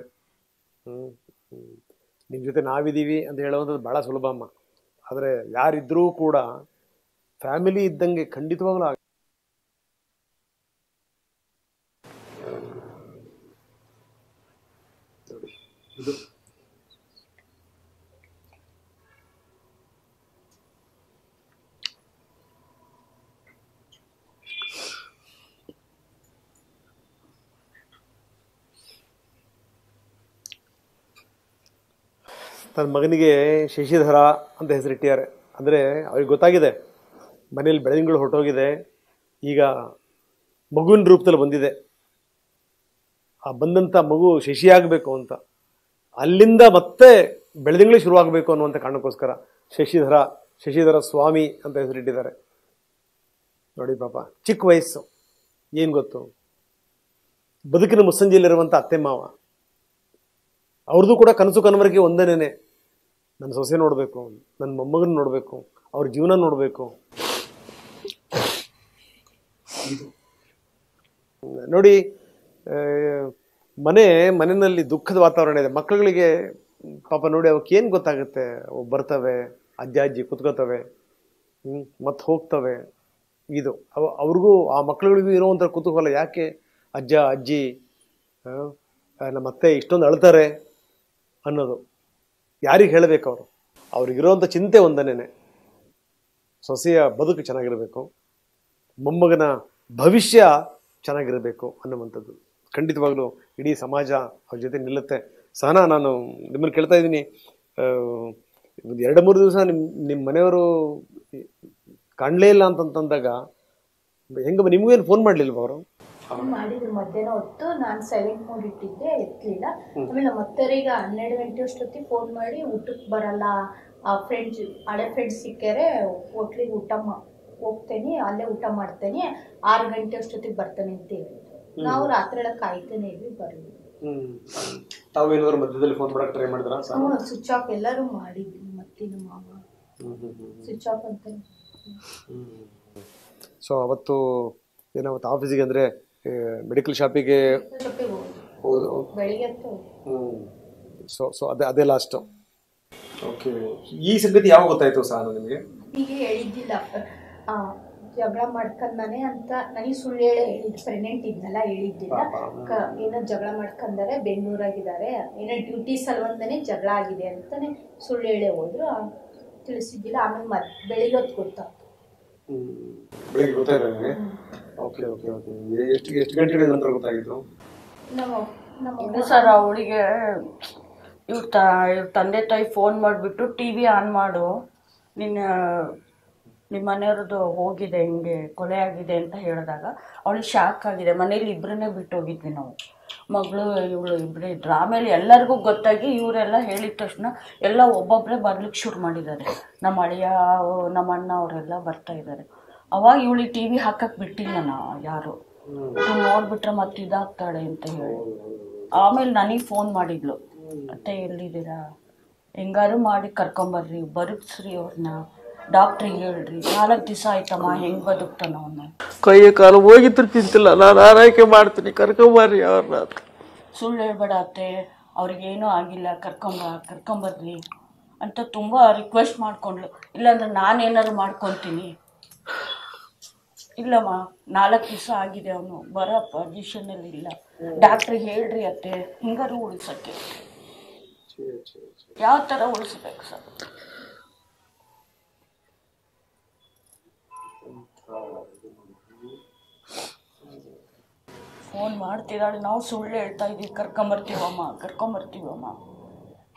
ನಿಮ್ಮ ಜೊತೆ ನಾವಿದ್ದೀವಿ ಅಂತ ಹೇಳುವಂಥದ್ದು ಭಾಳ ಸುಲಭ ಅಮ್ಮ. ಆದರೆ ಯಾರಿದ್ರೂ ಕೂಡ ಫ್ಯಾಮಿಲಿ ಇದ್ದಂಗೆ ಖಂಡಿತವಾಗ್ಲೂ ಇದು ತನ್ನ ಮಗನಿಗೆ ಶಶಿಧರ ಅಂತ ಹೆಸರಿಟ್ಟಿದ್ದಾರೆ. ಅಂದರೆ ಅವ್ರಿಗೆ ಗೊತ್ತಾಗಿದೆ ಮನೇಲಿ ಬೆಳದಿಂಗಳು ಹೊರಟೋಗಿದೆ, ಈಗ ಮಗುವಿನ ರೂಪದಲ್ಲಿ ಬಂದಿದೆ. ಆ ಬಂದಂಥ ಮಗು ಶಶಿಯಾಗಬೇಕು ಅಂತ, ಅಲ್ಲಿಂದ ಮತ್ತೆ ಬೆಳದಿಂಗಳು ಶುರುವಾಗಬೇಕು ಅನ್ನುವಂಥ ಕಾರಣಕ್ಕೋಸ್ಕರ ಶಶಿಧರ ಸ್ವಾಮಿ ಅಂತ ಹೆಸರಿಟ್ಟಿದ್ದಾರೆ. ನೋಡಿ ಪಾಪ, ಚಿಕ್ಕ ವಯಸ್ಸು, ಏನು ಗೊತ್ತು, ಬದುಕಿನ ಮುಸ್ಸಂಜೆಯಲ್ಲಿರುವಂಥ ಅತ್ತೆ ಮಾವ, ಅವ್ರದ್ದು ಕೂಡ ಕನಸು ಕನವರಿಕೆ ಒಂದೇನೆ. ನನ್ನ ಸೊಸೆ ನೋಡಬೇಕು, ನನ್ನ ಮೊಮ್ಮಗನ ನೋಡಬೇಕು, ಅವ್ರ ಜೀವನ ನೋಡಬೇಕು. ನೋಡಿ, ಮನೆಯಲ್ಲಿ ದುಃಖದ ವಾತಾವರಣ ಇದೆ. ಮಕ್ಕಳುಗಳಿಗೆ ಪಾಪ ನೋಡಿ ಅವಕ್ಕೆ ಏನು ಗೊತ್ತಾಗುತ್ತೆ? ಬರ್ತವೆ, ಅಜ್ಜಿ ಕುತ್ಕೋತವೆ, ಮತ್ತೆ ಹೋಗ್ತವೆ. ಇದು ಅವ್ರಿಗೂ ಆ ಮಕ್ಕಳುಗಳಿಗೂ ಇರೋವಂಥ ಕುತೂಹಲ. ಯಾಕೆ ಅಜ್ಜ ಅಜ್ಜಿ ನಮ್ಮ ಅತ್ತೆ ಇಷ್ಟೊಂದು ಅಳ್ತಾರೆ ಅನ್ನೋದು ಯಾರಿಗೆ ಹೇಳಬೇಕು? ಅವ್ರಿಗಿರೋವಂಥ ಚಿಂತೆ ಒಂದನೇನೆ, ಸೊಸೆಯ ಬದುಕು ಚೆನ್ನಾಗಿರಬೇಕು, ಮೊಮ್ಮಗನ ಭವಿಷ್ಯ ಚೆನ್ನಾಗಿರಬೇಕು ಅನ್ನುವಂಥದ್ದು. ಖಂಡಿತವಾಗ್ಲೂ ಇಡೀ ಸಮಾಜ ಅವ್ರ ಜೊತೆ ನಿಲ್ಲುತ್ತೆ. ಸಹನಾ, ನಾನು ನಿಮ್ಮನ್ನು ಕೇಳ್ತಾ ಇದ್ದೀನಿ, 2-3 ದಿವಸ ನಿಮ್ಮ ಮನೆಯವರು ಕಾಣಲೇ ಇಲ್ಲ ಅಂತಂದಾಗ ಹೆಂಗಮ್ಮ ನಿಮಗೇನು ಫೋನ್ ಮಾಡಲಿಲ್ವ ಅವರು? ಮಾಡಿದ್ರು ಮಧ್ಯಾಹ್ನ ಹೊತ್ತು, ನಾನು ಸೈಲೆಂಟ್ ಮೋಡ್ ಇಟ್ಟಿದ್ದೆ, ಎತ್ತಲಿಲ್ಲ. ಆಮೇಲೆ ನಮ್ಮ ಅತ್ತರಿಗೆ 12 ಗಂಟೆ ಅಷ್ಟೊತ್ತಿಗೆ ಫೋನ್ ಮಾಡಿ ಊಟಕ್ಕೆ ಬರಲ್ಲ, ಫ್ರೆಂಡ್ಸ್ ಹಳೆ ಫ್ರೆಂಡ್ಸ್ ಸಿಕ್ಕಾರೆ, ಹೋಟ್ಲಿಗೆ ಹೋಗ್ತೇನೆ, ಅಲ್ಲೇ ಊಟ ಮಾಡ್ತೇನೆ, 6 ಗಂಟೆ ಅಷ್ಟೊತ್ತಿಗೆ ಬರ್ತಾನೆ ಅಂತ ಹೇಳಿದ್ರು. ನಾವು ರಾತ್ರಿ ಎಲ್ಲ ಕಾಯ್ತೇನೆ ಇದ್ವಿ, ಬರಲಿಲ್ಲ. ತಾವೇನಾದ್ರು ಮಧ್ಯದಲ್ಲಿ ಫೋನ್ ಮಾಡಕ್ಕೆ ಟ್ರೈ ಮಾಡಿದ್ರಾ? ಸ್ವಿಚ್ ಆಫ್ ಎಲ್ಲರೂ ಮಾಡಿದ್ವಿ, ಮತ್ತೆ ನಮ್ಮ ಮಾವ ಸ್ವಿಚ್ ಆಫ್ ಅಂತ. ಸೊ ಅವತ್ತು ಏನಾವತ್ತು ಆಫೀಸಿಗೆ ಅಂದರೆ ಮೆಡಿಕಲ್ ಶಾಪಿಗೆ ಬೆಳಿಗ್ಗೆ ಸೊ ಅದೇ ಲಾಸ್ಟು. ಓಕೆ, ಈ ಸಂಗತಿ ಯಾವಾಗ ಗೊತ್ತಾಯ್ತು ಸಹ ನಿಮಗೆ? ಹೀಗೆ ಹೇಳಿದ್ದಿಲ್ಲ, ಜಗಳ ಮಾಡ್ಕೊಂಡಾನೆ ಅಂತ ನನಗೆ ಸುಳ್ಳು ಹೇಳಿದ್ದು. ಪ್ರೆಗ್ನೆಂಟ್ ಇದ್ನಲ್ಲ, ಹೇಳಿದ್ದಿಲ್ಲ. ಏನೋ ಜಗಳ ಮಾಡ್ಕೊಂಡಾರೆ, ಬೆಂಗಳೂರಾಗಿದ್ದಾರೆ, ಏನೋ ಡ್ಯೂಟಿ ಸಲುವಂದನೇ ಜಗಳ ಆಗಿದೆ ಅಂತಾನೆ ಸುಳ್ಳು ಹೇಳೇ ಹೋದ್ರು. ತಿಳಿಸಿದ್ದಿಲ್ಲ. ಆಮೇಲೆ ಬೆಳಿಗ್ಗೆ ಹೊತ್ತು ಗೊತ್ತಾಗ್ತು. ಬೆಳಿಗ್ಗೆ ಗೊತ್ತಾಯ್ತು ನನಗೆ. Okay okay okay. ಎಷ್ಟು ಗಂಟೆಗಳ ನಂತರ ಗೊತ್ತಾಗಿತ್ತು? ಇದು ಸರ್, ಅವಳಿಗೆ ಇವ್ರ ತಂದೆ ತಾಯಿ ಫೋನ್ ಮಾಡಿಬಿಟ್ಟು ಟಿ ವಿ ಆನ್ ಮಾಡು, ನಿಮ್ಮ ಮನೆಯವ್ರದ್ದು ಹೋಗಿದೆ, ಹಿಂಗೆ ಕೊಲೆ ಆಗಿದೆ ಅಂತ ಹೇಳಿದಾಗ ಅವಳಿಗೆ ಶಾಕ್ ಆಗಿದೆ. ಮನೇಲಿ ಇಬ್ಬರನ್ನೇ ಬಿಟ್ಟು ಹೋಗಿದ್ವಿ ನಾವು, ಮಗಳು ಇವಳು ಇಬ್ಬರೇ ಇದ್ರು. ಆಮೇಲೆ ಎಲ್ಲರಿಗೂ ಗೊತ್ತಾಗಿ ಇವರೆಲ್ಲ ಹೇಳಿದ ತಕ್ಷಣ ಎಲ್ಲ ಒಬ್ಬೊಬ್ಬರೇ ಬರ್ಲಿಕ್ಕೆ ಶುರು ಮಾಡಿದ್ದಾರೆ. ನಮ್ಮ ಅಳಿಯ, ನಮ್ಮ ಅಣ್ಣ ಅವರೆಲ್ಲ ಬರ್ತಾ ಇದ್ದಾರೆ. ಅವಾಗ ಇವಳಿಗೆ ಟಿ ವಿ ಹಾಕಕ್ಕೆ ಬಿಟ್ಟಿಲ್ಲ ಯಾರು, ನೋಡ್ಬಿಟ್ರೆ ಮತ್ತೆ ಇದಾಗ್ತಾಳೆ ಅಂತ ಹೇಳಿ. ಆಮೇಲೆ ನನಗೆ ಫೋನ್ ಮಾಡಿದ್ಲು, ಮತ್ತೆ ಎಲ್ಲಿದ್ದೀರಾ, ಹೆಂಗಾರು ಮಾಡಿ ಕರ್ಕೊಂಬರ್ರಿ, ಬದುಕ್ಸ್ರಿ ಅವ್ರನ್ನ, ಡಾಕ್ಟ್ರಿಗೆ ಹೇಳ್ರಿ, 4 ದಿವಸ ಆಯ್ತಮ್ಮ, ಹೆಂಗೆ ಬದುಕ್ತಾನ ಅವನು, ಕೈ ಕಾಲು ಹೋಗಿದ್ರು ಚಿಂತಿಲ್ಲ, ನಾನು ಆರೈಕೆ ಮಾಡ್ತೀನಿ, ಕರ್ಕೊಂಬರ್ರಿ ಅವ್ರನ್ನ. ಸುಳ್ಳು ಹೇಳ್ಬೇಡ ಅತ್ತೆ, ಅವ್ರಿಗೇನೂ ಆಗಿಲ್ಲ, ಕರ್ಕೊಂಬರ್ರಿ ಅಂತ ತುಂಬ ರಿಕ್ವೆಸ್ಟ್ ಮಾಡ್ಕೊಂಡ್ಲು. ಇಲ್ಲಾಂದ್ರೆ ನಾನೇನಾದ್ರು ಮಾಡ್ಕೊತೀನಿ. ಇಲ್ಲಮ್ಮ, 4 ದಿವಸ ಆಗಿದೆ, ಅವನು ಬರೋ ಪೊಸಿಷನಲ್ಲಿ ಇಲ್ಲ, ಡಾಕ್ಟ್ರಿಗೆ ಹೇಳ್ರಿ ಅತ್ತೆ, ಹಿಂಗಾರು ಉಳಿಸೋಕ್ಕೆ. ಯಾವ ಥರ ಉಳಿಸ್ಬೇಕು ಸರ್? ಫೋನ್ ಮಾಡ್ತಿದ್ದಾಳೆ, ನಾವು ಸುಳ್ಳು ಹೇಳ್ತಾ ಇದ್ದೀವಿ, ಕರ್ಕೊಂಬರ್ತೀವಮ್ಮ,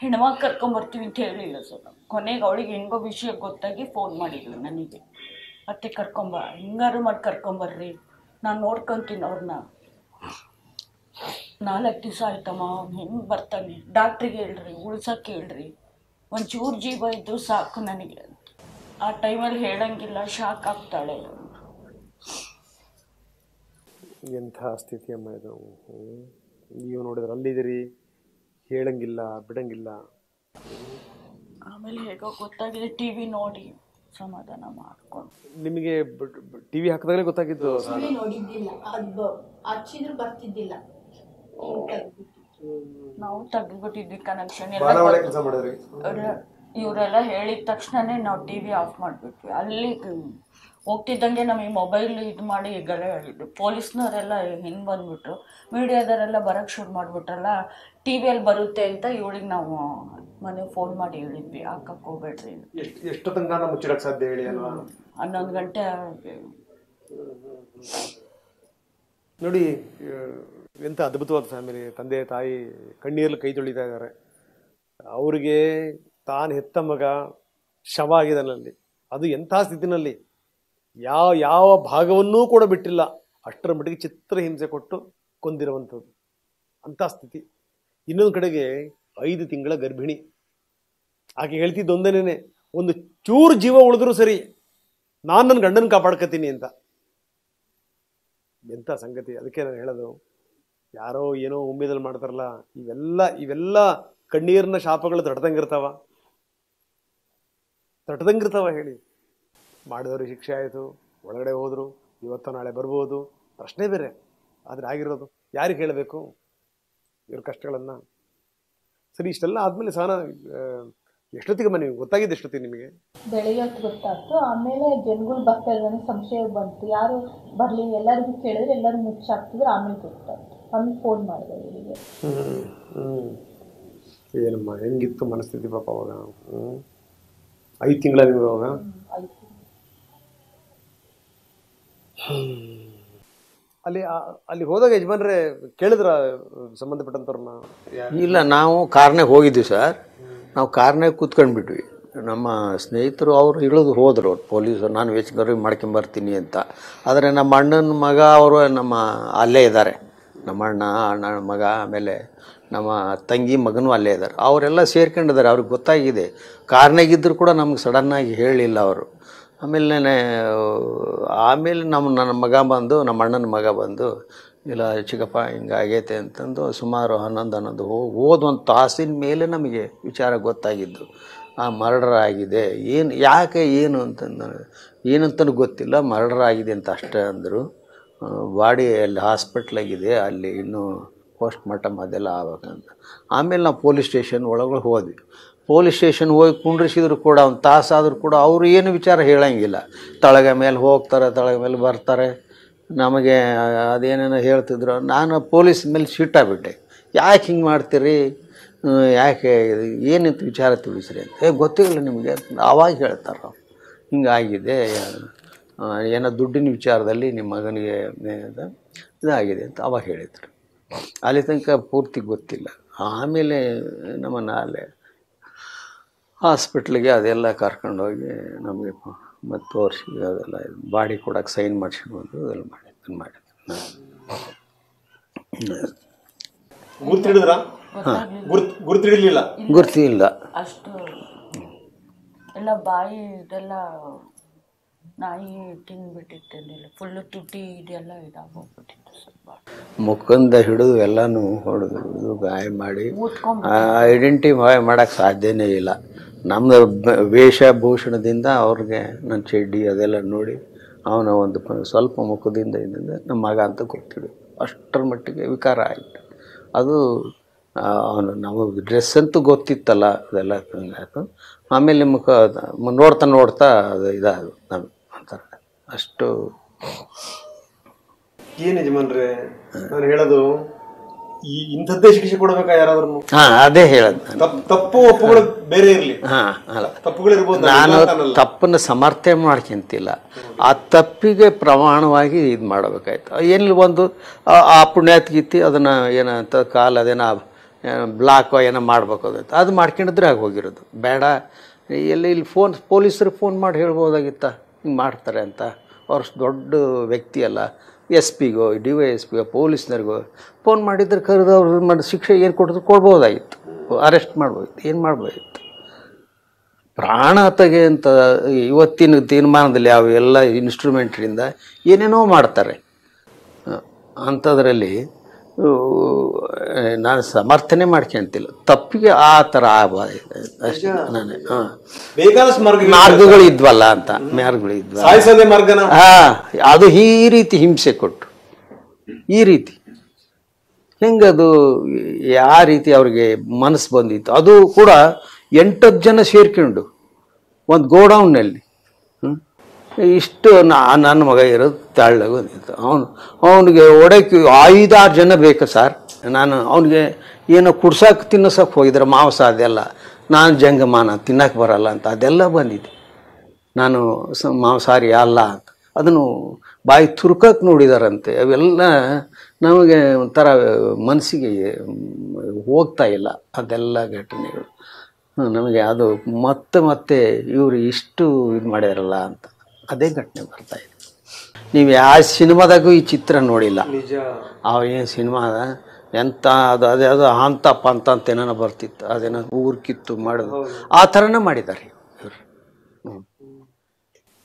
ಹೆಣ್ಮಗ್ ಕರ್ಕೊಂಬರ್ತೀವಿ ಅಂತ ಹೇಳಿಲ್ಲ ಸರ್. ಕೊನೆಗೆ ಅವಳಿಗೆ ಹೆಂಗೋ ವಿಷಯ ಗೊತ್ತಾಗಿ ಫೋನ್ ಮಾಡಿದ್ಲು ನನಗೆ, ಮತ್ತೆ ಹಿಂಗಾರು ಮಾಡಿ ಕರ್ಕೊಂಬರ್ರಿ, ನಾನು ನೋಡ್ಕೊತೀನಿ ಅವ್ರನ್ನ, 4 ದಿವಸ ಆಯ್ತಮ್ಮ, ಅವ್ನು ಹೆಂಗೆ ಬರ್ತಾನೆ, ಡಾಕ್ಟ್ರಿಗೆ ಹೇಳ್ರಿ, ಉಳ್ಸೋಕ್ಕೆ ಹೇಳ್ರಿ, ಒಂಚೂರು ಜೀವ ಇದ್ದು ಸಾಕು ನನಗೆ. ಆ ಟೈಮಲ್ಲಿ ಹೇಳಂಗಿಲ್ಲ, ಶಾಕ್ ಆಗ್ತಾಳೆ. ಎಂಥ ಸ್ಥಿತಿ ಅಮ್ಮ ಇದು. ನೀವು ನೋಡಿದ್ರೆ ಅಲ್ಲಿದ್ದೀರಿ, ಹೇಳಂಗಿಲ್ಲ, ಬಿಡಂಗಿಲ್ಲ. ಆಮೇಲೆ ಹೇಗೋ ಗೊತ್ತಾಗಿದೆ, ಟಿ ವಿ ನೋಡಿ ಸಮಾಧಾನ ಮಾಡ್ಕೊಂಡು. ನಿಮಗೆ ಟಿ ವಿ ಹಾಕಿದಾಗಲೇ ಗೊತ್ತಾಗಿದ್ದು? ನೋಡಿದ್ದಿಲ್ಲ, ಅದು ಹಚ್ಚಿದ್ರು ಬರ್ತಿದ್ದಿಲ್ಲ, ನಾವು ತೆಗೆದ್ಬಿಟ್ಟಿದ್ವಿ ಕನೆಕ್ಷನ್ ಕೆಲಸ ಮಾಡಿದ್ರಿ. ಇವರೆಲ್ಲ ಹೇಳಿದ ತಕ್ಷಣನೇ ನಾವು ಟಿ ವಿ ಆಫ್ ಮಾಡಿಬಿಟ್ವಿ. ಅಲ್ಲಿ ಹೋಗ್ತಿದ್ದಂಗೆ ನಮಗೆ ಮೊಬೈಲ್ ಇದು ಮಾಡಿ ಗಲೆ ಹೇಳಿದ್ದು. ಪೊಲೀಸ್ನವರೆಲ್ಲ ಹಿಂಗೆ ಬಂದುಬಿಟ್ರು, ಮೀಡಿಯಾದವರೆಲ್ಲ ಬರೋಕ್ಕೆ ಶುರು ಮಾಡಿಬಿಟ್ರಲ್ಲ, ಟಿ ವಿಯಲ್ಲಿ ಬರುತ್ತೆ ಅಂತ ಇವಳಿಗೆ ನಾವು ಮನೆಗೆ ಫೋನ್ ಮಾಡಿ ಹೇಳಿದ್ವಿ, ಹಾಕಕ್ಕೆ ಹೋಗ್ಬೇಡ್ರಿ. ಎಷ್ಟು ತನಕ ಮುಚ್ಚಿಡಕ್ಕೆ ಸಾಧ್ಯ ಹೇಳಿ ಅಲ್ವಾ? 11 ಗಂಟೆ. ನೋಡಿ, ಎಂಥ ಅದ್ಭುತವಾದ ಫ್ಯಾಮಿಲಿ. ತಂದೆ ತಾಯಿ ಕಣ್ಣೀರಲ್ಲಿ ಕೈ ತೊಳಿತಾ ಇದ್ದಾರೆ. ಅವ್ರಿಗೆ ತಾನು ಹೆತ್ತ ಮಗ ಶವ ಆಗಿದ್ದಾನಲ್ಲಿ, ಅದು ಎಂಥ ಸ್ಥಿತಿನಲ್ಲಿ, ಯಾವ ಭಾಗವನ್ನೂ ಕೂಡ ಬಿಟ್ಟಿಲ್ಲ, ಅಷ್ಟರ ಮಟ್ಟಿಗೆ ಚಿತ್ರಹಿಂಸೆ ಕೊಟ್ಟು ಕೊಂದಿರುವಂಥದ್ದು, ಅಂಥ ಸ್ಥಿತಿ. ಇನ್ನೊಂದು ಕಡೆಗೆ 5 ತಿಂಗಳ ಗರ್ಭಿಣಿ. ಆಕೆ ಹೇಳ್ತಿದ್ದೊಂದೇನೆ, ಒಂದು ಚೂರು ಜೀವ ಉಳಿದ್ರೂ ಸರಿ, ನಾನು ನನ್ನ ಗಂಡನ ಕಾಪಾಡ್ಕೊತೀನಿ ಅಂತ. ಎಂಥ ಸಂಗತಿ. ಅದಕ್ಕೆ ನಾನು ಹೇಳೋದು, ಯಾರೋ ಏನೋ ಉಮ್ಮಿದಲ್ಲಿ ಮಾಡ್ತಾರಲ್ಲ, ಇವೆಲ್ಲ ಕಣ್ಣೀರಿನ ಶಾಪಗಳು ತಟ್ಟದಂಗಿರ್ತಾವ ಹೇಳಿ. ಮಾಡಿದವ್ರಿಗೆ ಶಿಕ್ಷೆ ಆಯಿತು, ಒಳಗಡೆ ಹೋದರು, ಇವತ್ತು ನಾಳೆ ಬರ್ಬೋದು, ಪ್ರಶ್ನೆ ಬೇರೆ. ಆದರೆ ಆಗಿರೋದು ಯಾರಿಗೆ ಹೇಳಬೇಕು ಇವ್ರ ಕಷ್ಟಗಳನ್ನು? ಸರಿ, ಇಷ್ಟೆಲ್ಲ ಆದಮೇಲೆ ಸಹನ ಎಷ್ಟೊತ್ತಿಗೆ ನಿಮಗೆ ಗೊತ್ತಾಗಿದ್ದು? ಎಷ್ಟೊತ್ತಿಗೆ ನಿಮಗೆ? ಬೆಳಿಗ್ಗೆ ಹೊತ್ತು ಗೊತ್ತಾಗ್ತು. ಆಮೇಲೆ ಜನಗಳು ಬರ್ತಾ ಇದ್ದಾನೆ, ಸಂಶಯ ಬಂತು, ಯಾರು ಬರಲಿ, ಎಲ್ಲರಿಗೂ ಕೇಳಿದ್ರೆ ಎಲ್ಲರೂ ಮುಚ್ಚಾಕ್ತಿದ್ರು. ಆಮೇಲೆ ಗೊತ್ತಾಗ್ತು, ಆಮೇಲೆ ಫೋನ್ ಮಾಡಿದೆ ಇವರಿಗೆ. ಏನಮ್ಮ, ಹೆಂಗಿತ್ತು ಮನಸ್ಥಿತಿ ಪಾಪ ಅವಾಗ? 5 ತಿಂಗಳ ನಿಮಗೆ ಅವಾಗ? ಅಲ್ಲಿ ಹೋದಾಗ ಯಜಮಾನ್ರೆ ಕೇಳಿದ್ರ ಸಂಬಂಧಪಟ್ಟಂತವ್ರನ್ನ? ಇಲ್ಲ, ನಾವು ಕಾರ್ನಾಗ ಹೋಗಿದ್ವಿ ಸರ್. ನಾವು ಕಾರ್ನಾಗ ಕೂತ್ಕೊಂಡ್ಬಿಟ್ವಿ. ನಮ್ಮ ಸ್ನೇಹಿತರು ಅವರು ಇಳಿದು ಹೋದರು, ಪೊಲೀಸರು ನಾನು ವೆಚ್ಕರಿ ಮಾಡ್ಕೊಂಬರ್ತೀನಿ ಅಂತ. ಆದರೆ ನಮ್ಮ ಅಣ್ಣನ ಮಗ ಅವರು ನಮ್ಮ ಅಲ್ಲೇ ಇದ್ದಾರೆ, ನಮ್ಮ ಅಣ್ಣನ ಮಗ, ಆಮೇಲೆ ನಮ್ಮ ತಂಗಿ ಮಗನೂ ಅಲ್ಲೇ ಇದ್ದಾರೆ. ಅವರೆಲ್ಲ ಸೇರ್ಕೊಂಡಿದ್ದಾರೆ, ಅವ್ರಿಗೆ ಗೊತ್ತಾಗಿದೆ. ಕಾರ್ನಾಗಿದ್ದರೂ ಕೂಡ ನಮ್ಗೆ ಸಡನ್ನಾಗಿ ಹೇಳಿಲ್ಲ ಅವರು. ಆಮೇಲೆ ನನ್ನ ಮಗ ಬಂದು, ನಮ್ಮ ಅಣ್ಣನ ಮಗ ಬಂದು, ಇಲ್ಲ ಚಿಕ್ಕಪ್ಪ ಹಿಂಗಾಗೈತೆ ಅಂತಂದು ಸುಮಾರು 11 ಹೋದ ಒಂದು ತಾಸಿನ ಮೇಲೆ ನಮಗೆ ವಿಚಾರ ಗೊತ್ತಾಗಿದ್ದು, ಆ ಮರ್ಡರ್ ಆಗಿದೆ. ಯಾಕೆ ಏನು ಅಂತಂದು ಏನಂತನೂ ಗೊತ್ತಿಲ್ಲ, ಮರ್ಡರ್ ಆಗಿದೆ ಅಂತ ಅಷ್ಟೇ ಅಂದರು. ಬಾಡಿ ಅಲ್ಲಿ ಹಾಸ್ಪಿಟ್ಲಾಗಿದೆ, ಅಲ್ಲಿ ಇನ್ನೂ ಪೋಸ್ಟ್ ಮಾರ್ಟಮ್ ಅದೆಲ್ಲ ಆಗ್ಬೇಕಂತ. ಆಮೇಲೆ ನಾವು ಪೊಲೀಸ್ ಸ್ಟೇಷನ್ ಒಳಗೆ ಹೋದ್ವಿ. ಪೊಲೀಸ್ ಸ್ಟೇಷನ್ ಹೋಗಿ ಕುಂಡ್ರಿಸಿದ್ರು ಕೂಡ ಒಂದು ತಾಸಾದರೂ ಕೂಡ ಅವರು ಏನು ವಿಚಾರ ಹೇಳೋಂಗಿಲ್ಲ. ತಳಗ ಮೇಲೆ ಹೋಗ್ತಾರೆ, ತಳಗ ಮೇಲೆ ಬರ್ತಾರೆ. ನಮಗೆ ಅದೇನೇನೋ ಹೇಳ್ತಿದ್ರು. ನಾನು ಪೊಲೀಸ್ ಮೇಲೆ ಸಿಟ್ಟಾಗ್ಬಿಟ್ಟೆ. ಯಾಕೆ ಹಿಂಗೆ ಮಾಡ್ತೀರಿ, ಯಾಕೆ ಏನಿತ್ತು ವಿಚಾರ ತಿಳಿಸ್ರಿ ಅಂತ. ಗೊತ್ತಿಲ್ಲ ನಿಮಗೆ ಆವಾಗ ಹೇಳ್ತಾರೆ ಅವ್ರು, ಹಿಂಗಾಗಿದೆ, ಏನೋ ದುಡ್ಡಿನ ವಿಚಾರದಲ್ಲಿ ನಿಮ್ಮ ಮಗನಿಗೆ ಇದಾಗಿದೆ ಅಂತ ಅವಾಗ ಹೇಳಿದರು. ಅಲ್ಲಿ ತನಕ ಪೂರ್ತಿ ಗೊತ್ತಿಲ್ಲ. ಆಮೇಲೆ ನಮ್ಮನ್ನು ಅಲ್ಲೇ ಹಾಸ್ಪಿಟ್ಲಿಗೆ ಅದೆಲ್ಲ ಕರ್ಕೊಂಡೋಗಿ ನಮಗೆ ಮತ್ತು ತೋರಿಸಿ ಅದೆಲ್ಲ ಬಾಡಿ ಕೊಡೋಕೆ ಸೈನ್ ಮಾಡಿಸ್ಕೊಂಡು ಬಂದು ಅದೆಲ್ಲ ಮಾಡಿದ್ರು. ಗುರ್ತಿಲ್ಲ. ಅಷ್ಟು ಎಲ್ಲ ಬಾಯಿ ಇದೆಲ್ಲ ನಾಯಿ ತಿಂದ್ಬಿಟ್ಟಿತ್ತೇನಿಲ್ಲ, ಫುಲ್ಲು ತುಟಿ ಇದೆಲ್ಲ ಇದಾಗೋಗ್ಬಿಟ್ಟಿತ್ತು. ಸ್ವಲ್ಪ ಮುಖಂದ ಹಿಡಿದು ಎಲ್ಲನೂ ಹೊಡೆದು ಗಾಯ ಮಾಡಿ ಐಡೆಂಟಿಫೈ ಮಾಡೋಕ್ಕೆ ಸಾಧ್ಯನೇ ಇಲ್ಲ. ನಮ್ಮದು ವೇಷಭೂಷಣದಿಂದ ಅವ್ರಿಗೆ ನನ್ನ ಚಡ್ಡಿ ಅದೆಲ್ಲ ನೋಡಿ ಅವನ ಒಂದು ಸ್ವಲ್ಪ ಮುಖದಿಂದ ಇದರಿಂದ ನಮ್ಮ ಮಗ ಅಂತ ಗೊತ್ತಿಡು, ಅಷ್ಟರ ಮಟ್ಟಿಗೆ ವಿಕಾರ ಆಯಿತು. ಅದು ಅವನು ನಾವು ಡ್ರೆಸ್ ಅಂತೂ ಗೊತ್ತಿತ್ತಲ್ಲ, ಅದೆಲ್ಲ ಆಯಿತು. ಆಮೇಲೆ ಮುಖ ನೋಡ್ತಾ ಅದು ಇದಾದ ನಮ್ಗೆ ಒಂಥರ ಅಷ್ಟು. ಏನು ಯಜಮಾನ್ರೆ ನಾನು ಹೇಳೋದು, ಈ ಇಂಥದ್ದೇ ಶಿಕ್ಷೆ ಕೊಡಬೇಕಾ ಯಾರಾದ್ರೂ? ಅದೇ ಹೇಳೋದು, ತಪ್ಪು ಒಪ್ಪುಗಳು ಬೇರೆ ಇರಲಿ. ಅಲ್ಲ, ತಪ್ಪುಗಳಿರ್ಬೋದು. ನಾನು ತಪ್ಪನ್ನು ಸಮರ್ಥನೆ ಮಾಡ್ಕೊಂತಿಲ್ಲ. ಆ ತಪ್ಪಿಗೆ ಪ್ರಮಾಣವಾಗಿ ಇದು ಮಾಡಬೇಕಾಯ್ತು. ಏನಿಲ್ಲ, ಒಂದು ಆ ಪುಣ್ಯಾತ್ಗೀತಿ ಅದನ್ನು ಏನಂತ ಕಾಲು ಅದೇನೋ ಬ್ಲಾಕೋ ಏನೋ ಮಾಡ್ಬೇಕು, ಅದು ಮಾಡ್ಕೊಂಡಿದ್ರೆ ಆಗಿ ಹೋಗಿರೋದು. ಬೇಡ ಇಲ್ಲಿ ಪೊಲೀಸರಿಗೆ ಫೋನ್ ಮಾಡಿ ಹೇಳ್ಬೋದಾಗಿತ್ತ ಹಿಂಗೆ ಮಾಡ್ತಾರೆ ಅಂತ. ಅವ್ರು ದೊಡ್ಡ ವ್ಯಕ್ತಿ ಅಲ್ಲ, SP-ಗೋ DYSP-ಗೋ ಪೊಲೀಸ್ನರಿಗೋ ಫೋನ್ ಮಾಡಿದ್ರೆ ಕರೆದು ಅವ್ರು ಶಿಕ್ಷೆ ಏನು ಕೊಡ್ಬೋದಾಗಿತ್ತು, ಅರೆಸ್ಟ್ ಮಾಡ್ಬೋದಿತ್ತು, ಏನು ಮಾಡ್ಬೋದಿತ್ತು. ಪ್ರಾಣ ತೆಗೆ ಅಂತ ಇವತ್ತಿನ ತೀರ್ಮಾನದಲ್ಲಿ ಅವೆಲ್ಲ ಇನ್ಸ್ಟ್ರೂಮೆಂಟ್ರಿಂದ ಏನೇನೋ ಮಾಡ್ತಾರೆ. ಅಂಥದ್ರಲ್ಲಿ ನಾನು ಸಮರ್ಥನೆ ಮಾಡ್ಕೊಂತಿಲ್ಲ. ತಪ್ಪಿಗೆ ಆ ಥರ ಆಗಬಾರ್ದು ಅಷ್ಟೇ. ನಾನು ಮಾರ್ಗಗಳು ಇದ್ವಲ್ಲ ಅಂತ, ಮಾರ್ಗಗಳು ಇದ್ವಲ್ಲ, ಅದು ಈ ರೀತಿ ಹಿಂಸೆ ಕೊಟ್ಟು ಈ ರೀತಿ ಹೆಂಗದು ಯಾವ ರೀತಿ ಅವ್ರಿಗೆ ಮನಸ್ಸು ಬಂದಿತ್ತು. ಅದು ಕೂಡ 8-10 ಜನ ಸೇರ್ಕೊಂಡು ಒಂದು ಗೋಡೌನ್ನಲ್ಲಿ ಇಷ್ಟು ನನ್ನ ಮಗ ಇರೋದು ತಾಳ್ದಾಗ ಬಂದಿತ್ತು. ಅವನಿಗೆ ಒಡಕ್ಕೆ 5-6 ಜನ ಬೇಕು ಸರ್. ನಾನು ಅವನಿಗೆ ಏನೋ ಕುಡ್ಸಕ್ಕೆ ತಿನ್ನೋಸಕ್ಕೆ ಹೋಗಿದ್ರೆ ಮಾಂಸ ಅದೆಲ್ಲ, ನಾನು ಜಂಗಮಾನ ತಿನ್ನಕ್ಕೆ ಬರಲ್ಲ ಅಂತ ಅದೆಲ್ಲ ಬಂದಿದೆ. ನಾನು ಮಾಂಸಾಹಾರಿ ಅಲ್ಲ ಅಂತ ಅದನ್ನು ಬಾಯಿ ತುರ್ಕಕ್ಕೆ ನೋಡಿದಾರಂತೆ. ಅವೆಲ್ಲ ನಮಗೆ ಒಂಥರ ಮನಸ್ಸಿಗೆ ಹೋಗ್ತಾ ಇಲ್ಲ ಅದೆಲ್ಲ ಘಟನೆಗಳು. ನಮಗೆ ಅದು ಮತ್ತೆ ಇವರು ಇಷ್ಟು ಇದು ಮಾಡ್ಯಾರಲ್ಲ ಅಂತ ಅದೇ ಘಟನೆ ಬರ್ತಾ ಇದೆ. ನೀವು ಯಾವ ಸಿನಿಮಾದಾಗೂ ಈ ಚಿತ್ರ ನೋಡಿಲ್ಲ. ಏನು ಸಿನಿಮಾದ ಎಂಥ ಅದು ಹಂತಪ್ಪ ಅಂತ ಏನಾನ ಬರ್ತಿತ್ತು, ಅದೇನೋ ಊರು ಕಿತ್ತು ಮಾಡೋದು ಆ ಥರನೇ ಮಾಡಿದ್ದಾರೆ ಇವರು.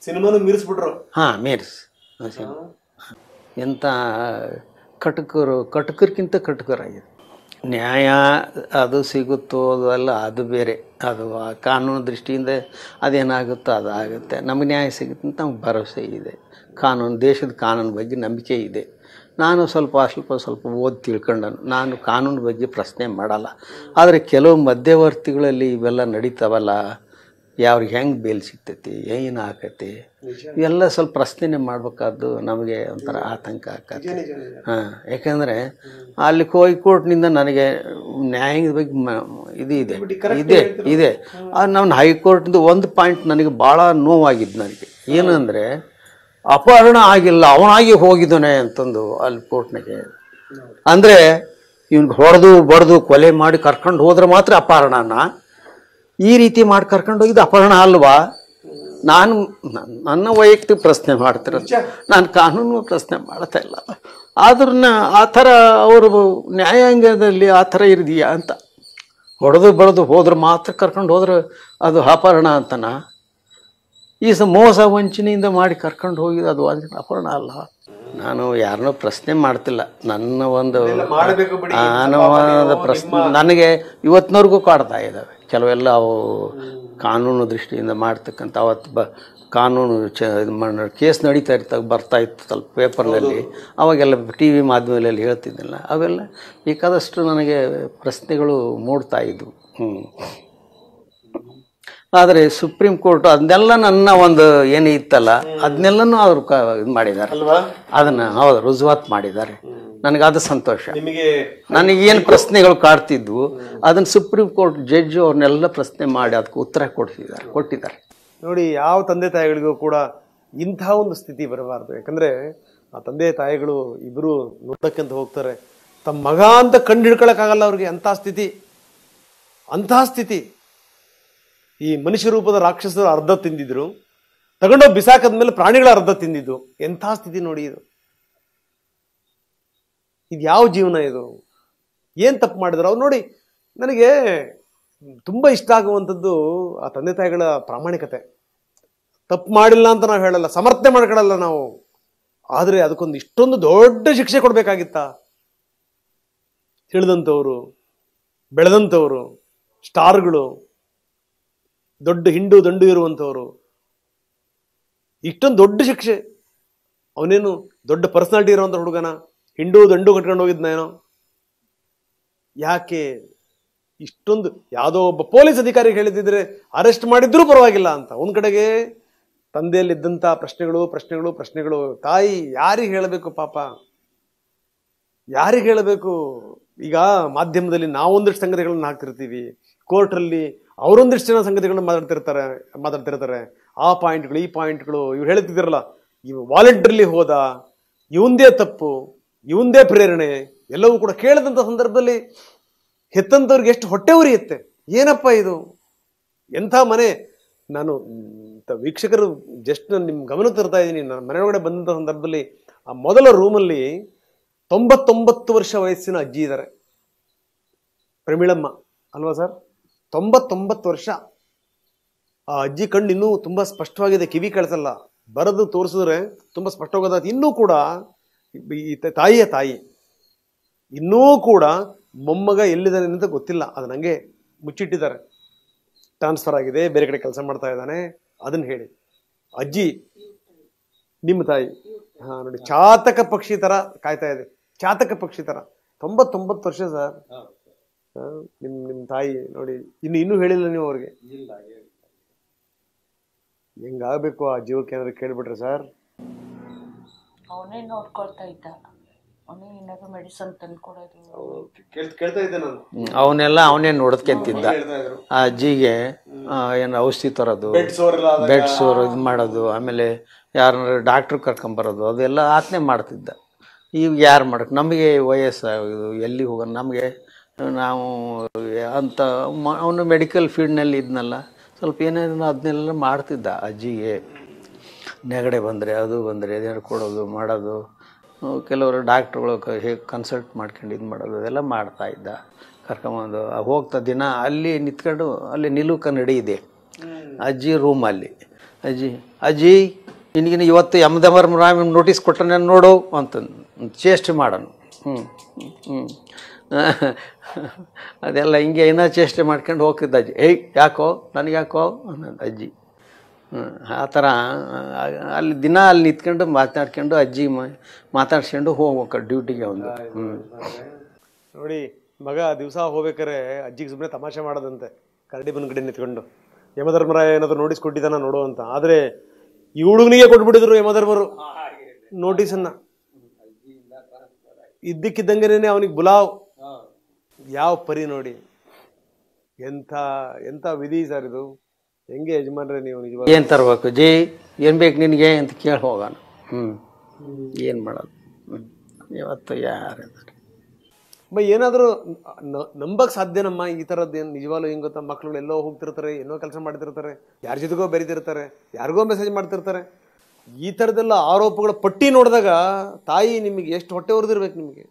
ಸಿನಿಮಾನು ಮೀರಿಸ್ಬಿಟ್ರು. ಮೀರಿಸ್ ಎಂಥ ಕಟಕರ್ಕಿಂತ ಕಟಕರಾಗಿದೆ. ನ್ಯಾಯ ಅದು ಸಿಗುತ್ತೋ ಅದಲ್ಲ, ಅದು ಬೇರೆ. ಅದು ಕಾನೂನು ದೃಷ್ಟಿಯಿಂದ ಅದೇನಾಗುತ್ತೋ ಅದಾಗುತ್ತೆ. ನಮಗೆ ನ್ಯಾಯ ಸಿಗುತ್ತೆ ಅಂತ ನಮ್ಗೆ ಭರವಸೆ ಇದೆ. ದೇಶದ ಕಾನೂನು ಬಗ್ಗೆ ನಂಬಿಕೆ ಇದೆ. ನಾನು ಸ್ವಲ್ಪ ಓದಿ ತಿಳ್ಕೊಂಡನು. ನಾನು ಕಾನೂನು ಬಗ್ಗೆ ಪ್ರಶ್ನೆ ಮಾಡಲ್ಲ. ಆದರೆ ಕೆಲವು ಮಧ್ಯವರ್ತಿಗಳಲ್ಲಿ ಇವೆಲ್ಲ ನಡೀತಾವಲ್ಲ, ಯಾವ್ರಿಗೆ ಹೆಂಗೆ ಬೇಲ್ ಸಿಗ್ತೈತಿ, ಏನು ಆಕತಿ, ಇವೆಲ್ಲ ಸ್ವಲ್ಪ ಪ್ರಶ್ನೆ ಮಾಡಬೇಕಾದ್ದು ನಮಗೆ ಒಂಥರ ಆತಂಕ ಆಕತಿ. ಯಾಕಂದರೆ ಅಲ್ಲಿ ಹೈಕೋರ್ಟ್ನಿಂದ ನನಗೆ ನ್ಯಾಯದ ಬಗ್ಗೆ ಇದೆ. ನಾನು ಹೈಕೋರ್ಟ್ನಿಂದ ಒಂದು ಪಾಯಿಂಟ್ ನನಗೆ ಭಾಳ ನೋವಾಗಿದ್ದು. ನನಗೆ ಏನಂದರೆ ಅಪಹರಣ ಆಗಿಲ್ಲ, ಅವನಾಗಿ ಹೋಗಿದ್ದಾನೆ ಅಂತಂದು ಅಲ್ಲಿ ಕೋರ್ಟ್ನಾಗೆ. ಅಂದರೆ ಇವ್ನಿಗೆ ಹೊಡೆದು ಬಡ್ದು ಕೊಲೆ ಮಾಡಿ ಕರ್ಕೊಂಡು ಹೋದ್ರೆ ಮಾತ್ರ ಅಪಹರಣನ, ಈ ರೀತಿ ಮಾಡಿ ಕರ್ಕೊಂಡು ಹೋಗಿದ್ದು ಅಪಹರಣ ಅಲ್ವಾ? ನಾನು ನನ್ನ ವೈಯಕ್ತಿಕ ಪ್ರಶ್ನೆ ಮಾಡ್ತಿರೋದು, ನಾನು ಕಾನೂನು ಪ್ರಶ್ನೆ ಮಾಡ್ತಾ ಇಲ್ಲ. ಆದ್ರೂ ಆ ಥರ ಅವರು ನ್ಯಾಯಾಂಗದಲ್ಲಿ ಆ ಥರ ಇರಿದೆಯಾ ಅಂತ, ಹೊಡೆದು ಬಡ್ದು ಹೋದ್ರೆ ಮಾತ್ರ ಕರ್ಕೊಂಡು ಹೋದ್ರೆ ಅದು ಅಪಹರಣ ಅಂತನ? ಈ ಮೋಸ ವಂಚನೆಯಿಂದ ಮಾಡಿ ಕರ್ಕೊಂಡು ಹೋಗಿದ್ದು ಅದು ಅಪಹರಣ ಅಲ್ಲ. ನಾನು ಯಾರನ್ನೂ ಪ್ರಶ್ನೆ ಮಾಡ್ತಿಲ್ಲ. ನನ್ನ ಒಂದು ಪ್ರಶ್ನೆ ನನಗೆ ಇವತ್ತಿನವರೆಗೂ ಕಾಡ್ತಾ ಇದ್ದಾವೆ ಕೆಲವೆಲ್ಲ. ಅವು ಕಾನೂನು ದೃಷ್ಟಿಯಿಂದ ಮಾಡ್ತಕ್ಕಂಥ ಅವತ್ತು ಕಾನೂನು ಕೇಸ್ ನಡೀತಾ ಬರ್ತಾ ಇತ್ತು ಸ್ವಲ್ಪ ಪೇಪರ್ನಲ್ಲಿ, ಅವಾಗೆಲ್ಲ ಟಿ ವಿ ಮಾಧ್ಯಮದಲ್ಲಿ ಹೇಳ್ತಿದ್ದಿಲ್ಲ. ಅವೆಲ್ಲ ಬೇಕಾದಷ್ಟು ನನಗೆ ಪ್ರಶ್ನೆಗಳು ಮೂಡ್ತಾ ಇದ್ವು. ಆದರೆ ಸುಪ್ರೀಂ ಕೋರ್ಟ್ ಅದನ್ನೆಲ್ಲ ನನ್ನ ಒಂದು ಏನು ಇತ್ತಲ್ಲ ಅದನ್ನೆಲ್ಲನೂ ಅವರು ಇದು ಮಾಡಿದ್ದಾರೆ, ಅದನ್ನು ಹೌದು ರುಜುವಾತ್ ಮಾಡಿದ್ದಾರೆ. ನನಗದು ಸಂತೋಷ. ನನಗೇನು ಪ್ರಶ್ನೆಗಳು ಕಾಡ್ತಿದ್ವು ಅದನ್ನು ಸುಪ್ರೀಂ ಕೋರ್ಟ್ ಜಡ್ಜ್ ಅವ್ರನ್ನೆಲ್ಲ ಪ್ರಶ್ನೆ ಮಾಡಿ ಅದಕ್ಕೆ ಉತ್ತರ ಕೊಟ್ಟಿದ್ದಾರೆ. ನೋಡಿ, ಯಾವ ತಂದೆ ತಾಯಿಗಳಿಗೂ ಕೂಡ ಇಂಥ ಒಂದು ಸ್ಥಿತಿ ಬರಬಾರ್ದು. ಯಾಕಂದ್ರೆ ಆ ತಂದೆ ತಾಯಿಗಳು ಇಬ್ಬರು ನೋಡಕ್ಕಂತ ಹೋಗ್ತಾರೆ, ತಮ್ಮ ಮಗ ಅಂತ ಕಂಡು ಹಿಡ್ಕೊಳಕ್ಕಾಗಲ್ಲ ಅವ್ರಿಗೆ. ಅಂತಹ ಸ್ಥಿತಿ. ಈ ಮನುಷ್ಯ ರೂಪದ ರಾಕ್ಷಸರು ಅರ್ಧ ತಿಂದಿದ್ರು, ತಗೊಂಡೋಗಿ ಬಿಸಾಕದ್ಮೇಲೆ ಪ್ರಾಣಿಗಳ ಅರ್ಧ ತಿಂದಿದ್ದು. ಎಂಥ ಸ್ಥಿತಿ ನೋಡಿ ಇದು. ಯಾವ ಜೀವನ ಇದು? ಏನ್ ತಪ್ಪು ಮಾಡಿದ್ರು ಅವ್ರು? ನೋಡಿ, ನನಗೆ ತುಂಬಾ ಇಷ್ಟ ಆಗುವಂಥದ್ದು ಆ ತಂದೆ ತಾಯಿಗಳ ಪ್ರಾಮಾಣಿಕತೆ. ತಪ್ಪು ಮಾಡಿಲ್ಲ ಅಂತ ನಾವು ಹೇಳಲ್ಲ, ಸಮರ್ಥನೆ ಮಾಡ್ಕೊಳ್ಳಲ್ಲ ನಾವು. ಆದ್ರೆ ಅದಕ್ಕೊಂದು ಇಷ್ಟೊಂದು ದೊಡ್ಡ ಶಿಕ್ಷೆ ಕೊಡ್ಬೇಕಾಗಿತ್ತ? ತಿಳಿದಂಥವ್ರು, ಬೆಳೆದಂಥವ್ರು, ಸ್ಟಾರ್ಗಳು, ದೊಡ್ಡ ಹಿಂಡು ದಂಡು ಇರುವಂಥವ್ರು, ಇಷ್ಟೊಂದು ದೊಡ್ಡ ಶಿಕ್ಷೆ. ಅವನೇನು ದೊಡ್ಡ ಪರ್ಸನಾಲಿಟಿ ಇರುವಂಥ ಹುಡುಗನ? ಹಿಂಡು ದಂಡು ಕಟ್ಕೊಂಡು ಹೋಗಿದ್ನೇನೋ? ಯಾಕೆ ಇಷ್ಟೊಂದು? ಯಾವುದೋ ಒಬ್ಬ ಪೊಲೀಸ್ ಅಧಿಕಾರಿಗೆ ಹೇಳಿದ್ರೆ ಅರೆಸ್ಟ್ ಮಾಡಿದ್ರೂ ಪರವಾಗಿಲ್ಲ ಅಂತ. ಒಂದ್ ಕಡೆಗೆ ತಂದೆಯಲ್ಲಿದ್ದಂಥ ಪ್ರಶ್ನೆಗಳು. ತಾಯಿ ಯಾರಿಗೆ ಹೇಳಬೇಕು ಪಾಪ? ಯಾರಿಗೆ ಹೇಳಬೇಕು? ಈಗ ಮಾಧ್ಯಮದಲ್ಲಿ ನಾವೊಂದಿಷ್ಟು ಸಂಗತಿಗಳನ್ನ ಹಾಕ್ತಿರ್ತೀವಿ, ಕೋರ್ಟಲ್ಲಿ ಅವರೊಂದಿಷ್ಟು ಜನ ಸಂಗತಿಗಳನ್ನ ಮಾತಾಡ್ತಿರ್ತಾರೆ. ಆ ಪಾಯಿಂಟ್ಗಳು, ಈ ಪಾಯಿಂಟ್ಗಳು, ಇವ್ರು ಹೇಳ್ತಿದ್ದೀರಲ್ಲ, ಇವ್ ವಾಲಂಟ್ರಿಲಿ ಹೋದ, ಇವಂದೇ ತಪ್ಪು, ಇವಂದೇ ಪ್ರೇರಣೆ, ಎಲ್ಲವೂ ಕೂಡ ಕೇಳಿದಂಥ ಸಂದರ್ಭದಲ್ಲಿ ಹೆತ್ತಂತವ್ರಿಗೆ ಎಷ್ಟು ಹೊಟ್ಟೆ ಉರಿಯುತ್ತೆ. ಏನಪ್ಪ ಇದು? ಎಂಥ ಮನೆ! ನಾನು ವೀಕ್ಷಕರು ಜಸ್ಟ್ ನಿಮ್ ಗಮನ ತರ್ತಾ ಇದ್ದೀನಿ. ನಾನು ಮನೆಯೊಳಗಡೆ ಬಂದಂಥ ಸಂದರ್ಭದಲ್ಲಿ ಆ ಮೊದಲ ರೂಮಲ್ಲಿ 99 ವರ್ಷ ವಯಸ್ಸಿನ ಅಜ್ಜಿ ಇದ್ದಾರೆ, ಪ್ರಮೀಳಮ್ಮ ಅಲ್ವಾ ಸರ್? 99 ವರ್ಷ. ಆ ಅಜ್ಜಿ ಕಣ್ಣು ಇನ್ನೂ ತುಂಬಾ ಸ್ಪಷ್ಟವಾಗಿದೆ, ಕಿವಿ ಕೇಳಿಸಲ್ಲ. ಬರೆದು ತೋರಿಸಿದ್ರೆ ತುಂಬಾ ಸ್ಪಷ್ಟವಾಗದ. ಇನ್ನೂ ಕೂಡ ಈ ತಾಯಿಯ ತಾಯಿ ಇನ್ನೂ ಕೂಡ ಮೊಮ್ಮಗ ಎಲ್ಲಿದ್ದಾನೆ ಅಂತ ಗೊತ್ತಿಲ್ಲ, ಅದು ನಂಗೆ ಮುಚ್ಚಿಟ್ಟಿದ್ದಾರೆ. ಟ್ರಾನ್ಸ್ಫರ್ ಆಗಿದೆ, ಬೇರೆ ಕಡೆ ಕೆಲಸ ಮಾಡ್ತಾ ಇದ್ದಾನೆ, ಅದನ್ನ ಹೇಳಿ. ಅಜ್ಜಿ ನಿಮ್ಮ ತಾಯಿ ನೋಡಿ, ಚಾತಕ ಪಕ್ಷಿ ತರ ಕಾಯ್ತಾ ಇದೆ, ಚಾತಕ ಪಕ್ಷಿ ತರ. 99 ವರ್ಷ ಸರ್. ನಿಮ್ ತಾಯಿ ನೋಡಿ, ಇನ್ನೂ ಹೇಳಿಲ್ಲ ನೀವು ಅವ್ರಿಗೆ. ಹೆಂಗಾಗಬೇಕು ಆ ಜೀವಕ್ಕೆ ಏನಾದ್ರು ಕೇಳ್ಬಿಟ್ರೆ ಸರ್? ಅವನೇ ನೋಡ್ಕೊಳ್ತಾ ಇದ್ದ, ಅವನೇ ಏನಾದ್ರು ಮೆಡಿಸನ್ ತಂದು ಕೊಡೋದು. ಕೇಳ್ತಾ ಇದ್ದೆ ನಾನು. ಅವನೇ ನೋಡ್ಕೊಂತಿದ್ದ. ಆ ಅಜ್ಜಿಗೆ ಏನು ಔಷಧಿ ತರೋದು, ಬೆಡ್ ಸೋರು ಇದು ಮಾಡೋದು, ಆಮೇಲೆ ಯಾರನ್ನ ಡಾಕ್ಟ್ರ್ ಕರ್ಕೊಂಬರೋದು, ಅದೆಲ್ಲ ಆತನೇ ಮಾಡ್ತಿದ್ದ. ಈಗ ಯಾರು ಮಾಡಕ್ಕೆ? ನಮಗೆ ವಯಸ್ಸಾಗೋದು, ಎಲ್ಲಿ ಹೋಗೋಣ? ನಮಗೆ ನಾವು ಅಂತ ಅವನು ಮೆಡಿಕಲ್ ಫೀಲ್ಡ್ನಲ್ಲಿ ಇದ್ನಲ್ಲ, ಸ್ವಲ್ಪ ಏನೇನೋ ಅದನ್ನೆಲ್ಲ ಮಾಡ್ತಿದ್ದ. ಅಜ್ಜಿಗೆ ನೆಗಡೆ ಬಂದರೆ, ಅದು ಬಂದರೆ ಅದೇನು ಕೊಡೋದು ಮಾಡೋದು, ಕೆಲವರು ಡಾಕ್ಟ್ರುಗಳು ಹೇಗೆ ಕನ್ಸಲ್ಟ್ ಮಾಡ್ಕೊಂಡು ಇದು ಮಾಡೋದು, ಅದೆಲ್ಲ ಮಾಡ್ತಾಯಿದ್ದ. ಕರ್ಕೊಂಬಂದು ಹೋಗ್ತಾ ದಿನ ಅಲ್ಲಿ ನಿಂತ್ಕೊಂಡು, ಅಲ್ಲಿ ನಿಲುಕ ನಡಿ ಇದೆ ಅಜ್ಜಿ ರೂಮಲ್ಲಿ. ಅಜ್ಜಿ ನಿನಗಿನ ಇವತ್ತು ಯಮಧರ್ಮರಾಮ ನೋಟಿಸ್ ಕೊಟ್ಟನೆ ನೋಡು ಅಂತಂದು ಚೇಷ್ಟೆ ಮಾಡೋನು. ಅದೆಲ್ಲ ಹಿಂಗೆ ಏನೋ ಚೇಷ್ಟೆ ಮಾಡ್ಕೊಂಡು ಹೋಗ್ತಿದ್ದ ಅಜ್ಜಿ. ಯಾಕೋ ನನಗೆ ಯಾಕೋ ಅನ್ನೋದು ಅಜ್ಜಿ. ಆ ಥರ ಅಲ್ಲಿ ದಿನ ಅಲ್ಲಿ ನಿಂತ್ಕೊಂಡು ಮಾತಾಡ್ಕೊಂಡು ಅಜ್ಜಿ ಮಾತಾಡ್ಸ್ಕೊಂಡು ಹೋಗ್ಬೇಕು ಡ್ಯೂಟಿಗೆ ಒಂದು. ನೋಡಿ, ಮಗ ದಿವಸ ಹೋಗ್ಬೇಕಾರೆ ಅಜ್ಜಿಗೆ ಸುಮ್ಮನೆ ತಮಾಷೆ ಮಾಡೋದಂತೆ, ಕರಡಿ ಬಂದ್ ಕಡೆ ನಿಂತ್ಕೊಂಡು ಯಮಧರ್ಮರಾಯ ಏನಾದ್ರು ನೋಟಿಸ್ ಕೊಟ್ಟಿದ್ದಾನ ನೋಡು ಅಂತ. ಆದ್ರೆ ಈ ಹುಡುಗನಿಗೆ ಕೊಟ್ಬಿಟ್ಟಿದ್ರು ಯಮಧರ್ಮರು ನೋಟಿಸನ್ನ. ಇದ್ದಕ್ಕಿದ್ದಂಗೆನೇ ಅವನಿಗೆ ಬುಲಾವ್. ಯಾವ ಪರಿ ನೋಡಿ, ಎಂಥ ವಿಧಿ ಸರ್ ಇದು. ಹೆಂಗೆ ಯಜಮಾನ್ರೆ ನೀವು ನಿಜವಾಗ ಏನು ತರಬೇಕು ಜಿ, ಏನು ಬೇಕು ನಿನಗೆ ಅಂತ ಕೇಳಿ ಹೋಗೋಣ. ಏನು ಮಾಡೋದು ಇವತ್ತು ಯಾರು ಏನಾದರೂ ನಂಬಕ್ ಸಾಧ್ಯನಮ್ಮ ಈ ಥರದ್ದೇನು ನಿಜವಾಗ್ಲೂ ಹೆಂಗೆ ಗೊತ್ತಾ, ಮಕ್ಕಳು ಎಲ್ಲೋ ಹೋಗ್ತಿರ್ತಾರೆ, ಏನೋ ಕೆಲಸ ಮಾಡ್ತಿರ್ತಾರೆ, ಯಾರ ಜೊತೆಗೋ ಬೆರೀತಿರ್ತಾರೆ, ಯಾರಿಗೋ ಮೆಸೇಜ್ ಮಾಡ್ತಿರ್ತಾರೆ. ಈ ಥರದ್ದೆಲ್ಲ ಆರೋಪಗಳ ಪಟ್ಟಿ ನೋಡಿದಾಗ ತಾಯಿ ನಿಮಗೆ ಎಷ್ಟು ಹೊಟ್ಟೆ ಹೊರದಿರ್ಬೇಕು ನಿಮಗೆ.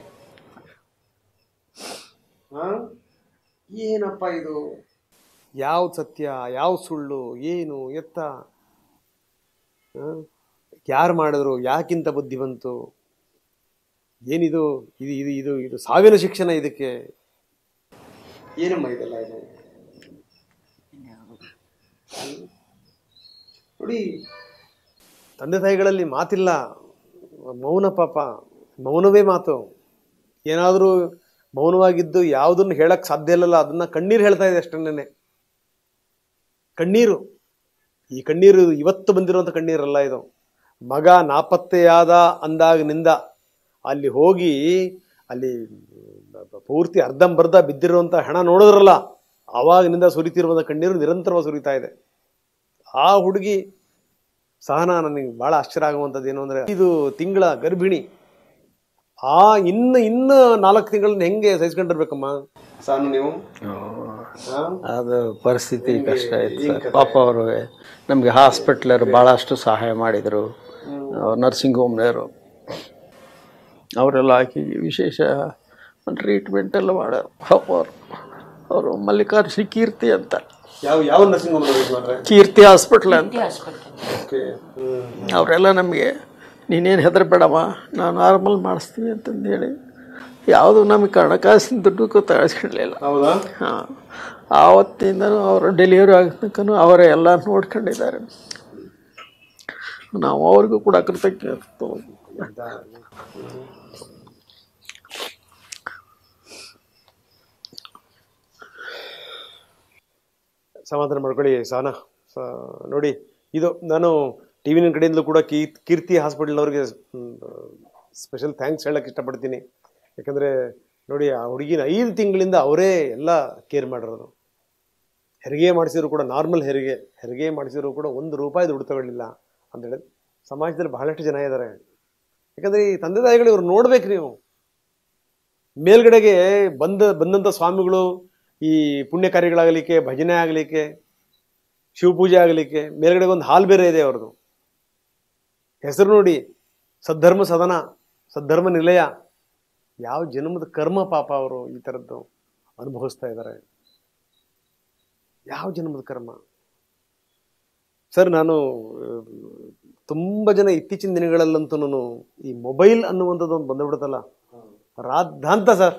ಏನಪ್ಪ ಇದು, ಯಾವ್ದು ಸತ್ಯ ಯಾವ್ದು ಸುಳ್ಳು, ಏನು ಎತ್ತ, ಯಾರು ಮಾಡಿದ್ರು, ಯಾಕಿಂತ ಬುದ್ಧಿ ಬಂತು, ಏನಿದು, ಇದು ಇದು ಇದು ಇದು ಸಾವಿನ ಶಿಕ್ಷಣ ಇದಕ್ಕೆ. ಏನಮ್ಮ ಇದೆಲ್ಲ ಇದು ನೋಡಿ. ತಂದೆ ತಾಯಿಗಳಲ್ಲಿ ಮಾತಿಲ್ಲ, ಮೌನ ಪಾಪ, ಮೌನವೇ ಮಾತು. ಏನಾದರೂ ಮೌನವಾಗಿದ್ದು ಯಾವುದನ್ನು ಹೇಳಕ್ ಸಾಧ್ಯ ಇಲ್ಲಲ್ಲ, ಅದನ್ನ ಕಣ್ಣೀರು ಹೇಳ್ತಾ ಇದೆ ಅಷ್ಟನ್ನೇ. ಕಣ್ಣೀರು, ಈ ಕಣ್ಣೀರು ಇವತ್ತು ಬಂದಿರುವಂಥ ಕಣ್ಣೀರಲ್ಲ ಇದು. ಮಗ ನಾಪತ್ತೆಯಾದ ಅಂದಾಗಿನಿಂದ ಅಲ್ಲಿ ಹೋಗಿ ಅಲ್ಲಿ ಪೂರ್ತಿ ಅರ್ಧಂಬರ್ಧ ಬಿದ್ದಿರುವಂಥ ಹಣ ನೋಡಿದ್ರಲ್ಲ, ಆವಾಗಿನಿಂದ ಸುರಿತಿರುವಂಥ ಕಣ್ಣೀರು ನಿರಂತರವಾಗಿ ಸುರಿತಾ ಇದೆ. ಆ ಹುಡುಗಿ ಸಹನಾ ನನಗೆ ಭಾಳ ಆಶ್ಚರ್ಯ ಆಗುವಂಥದ್ದು ಏನು ಅಂದರೆ, 5 ತಿಂಗಳ ಗರ್ಭಿಣಿ, ಇನ್ನು 4 ತಿಂಗಳನ್ನ ಹೆಂಗೆ ಸಹಿಸ್ಕೊಂಡಿರ್ಬೇಕಮ್ಮ ಸಹನಾ ನೀವು? ಅದು ಪರಿಸ್ಥಿತಿ ಕಷ್ಟ ಆಯ್ತು ಸರ್. ಪಾಪ ಅವರು ನಮಗೆ ಹಾಸ್ಪಿಟ್ಲರು ಭಾಳಷ್ಟು ಸಹಾಯ ಮಾಡಿದರು, ನರ್ಸಿಂಗ್ ಹೋಮ್ನವರು ಅವರೆಲ್ಲ ಆಕೆಗೆ ವಿಶೇಷ ಟ್ರೀಟ್ಮೆಂಟ್ ಎಲ್ಲ ಮಾಡೋರು. ಅವರು ಮಲ್ಲಿಕಾರ್ಜುನ ಕೀರ್ತಿ ಅಂತ, ಯಾವ ನರ್ಸಿಂಗ್ ಹೋಮ್? ಕೀರ್ತಿ ಹಾಸ್ಪಿಟ್ಲ್ ಅಂತ. ಅವರೆಲ್ಲ ನಮಗೆ ನೀನೇನು ಹೆದರಬೇಡಮ್ಮ, ನಾವು ನಾರ್ಮಲ್ ಮಾಡಿಸ್ತೀವಿ ಅಂತಂದು ಹೇಳಿ ಯಾವುದು ನಮಗೆ ಹಣಕಾಸಿನ ದುಡ್ಡು ತಳಿಸ್ಕೊಳ್ಳಲಿಲ್ಲ. ಹೌದಾ? ಹಾಂ, ಆವತ್ತಿಂದನೂ ಅವರು ಡೆಲಿವರಿ ಆಗತನಕನೂ ಅವರೇ ಎಲ್ಲ ನೋಡ್ಕೊಂಡಿದ್ದಾರೆ. ನಾವು ಅವ್ರಿಗೂ ಕೂಡ ಕೃತಜ್ಞತೆ. ಸಮಾಧಾನ ಮಾಡ್ಕೊಳ್ಳಿ ಸಹನಾ. ನೋಡಿ, ಇದು ನಾನು ಟಿ ವಿ ಕಡೆಯಿಂದಲೂ ಕೂಡ ಕೀರ್ತಿ ಹಾಸ್ಪಿಟಲ್ನವ್ರಿಗೆ ಸ್ಪೆಷಲ್ ಥ್ಯಾಂಕ್ಸ್ ಹೇಳಕ್ಕೆ ಇಷ್ಟಪಡ್ತೀನಿ. ಯಾಕಂದರೆ ನೋಡಿ, ಆ ಹುಡುಗಿನ 5 ತಿಂಗಳಿಂದ ಅವರೇ ಎಲ್ಲ ಕೇರ್ ಮಾಡಿರೋದು. ಹೆರಿಗೆ ಮಾಡಿಸಿದ್ರು ಕೂಡ, ನಾರ್ಮಲ್ ಹೆರಿಗೆ ಮಾಡಿಸಿದ್ರು ಕೂಡ ₹1 ದುಡ್ಡು ತಗೊಳ್ಳಿಲ್ಲ ಅಂತೇಳಿ ಸಮಾಜದಲ್ಲಿ ಬಹಳಷ್ಟು ಜನ ಇದ್ದಾರೆ. ಯಾಕಂದರೆ ಈ ತಂದೆ ತಾಯಿಗಳು ಇವ್ರು ನೋಡ್ಬೇಕು. ನೀವು ಮೇಲ್ಗಡೆಗೆ ಬಂದಂಥ ಸ್ವಾಮಿಗಳು ಈ ಪುಣ್ಯ ಕಾರ್ಯಗಳಾಗಲಿಕ್ಕೆ, ಭಜನೆ ಆಗಲಿಕ್ಕೆ, ಶಿವಪೂಜೆ ಆಗಲಿಕ್ಕೆ ಮೇಲ್ಗಡೆಗೆ ಒಂದು ಹಾಲ್ ಬೇರೆ ಇದೆ ಅವ್ರದ್ದು. ಹೆಸರು ನೋಡಿ, ಸದ್ಧರ್ಮ ಸದನ, ಸದ್ಧರ್ಮ ನಿಲಯ. ಯಾವ ಜನ್ಮದ ಕರ್ಮ ಪಾಪ ಅವರು ಈ ಥರದ್ದು ಅನುಭವಿಸ್ತಾ ಇದ್ದಾರೆ. ಯಾವ ಜನ್ಮದ ಕರ್ಮ ಸರ್. ನಾನು ತುಂಬ ಜನ ಇತ್ತೀಚಿನ ದಿನಗಳಲ್ಲಂತೂ ಈ ಮೊಬೈಲ್ ಅನ್ನುವಂಥದ್ದು ಒಂದು ಬಂದುಬಿಡುತ್ತಲ್ಲ, ರಾದ್ಧಾಂತ ಸರ್,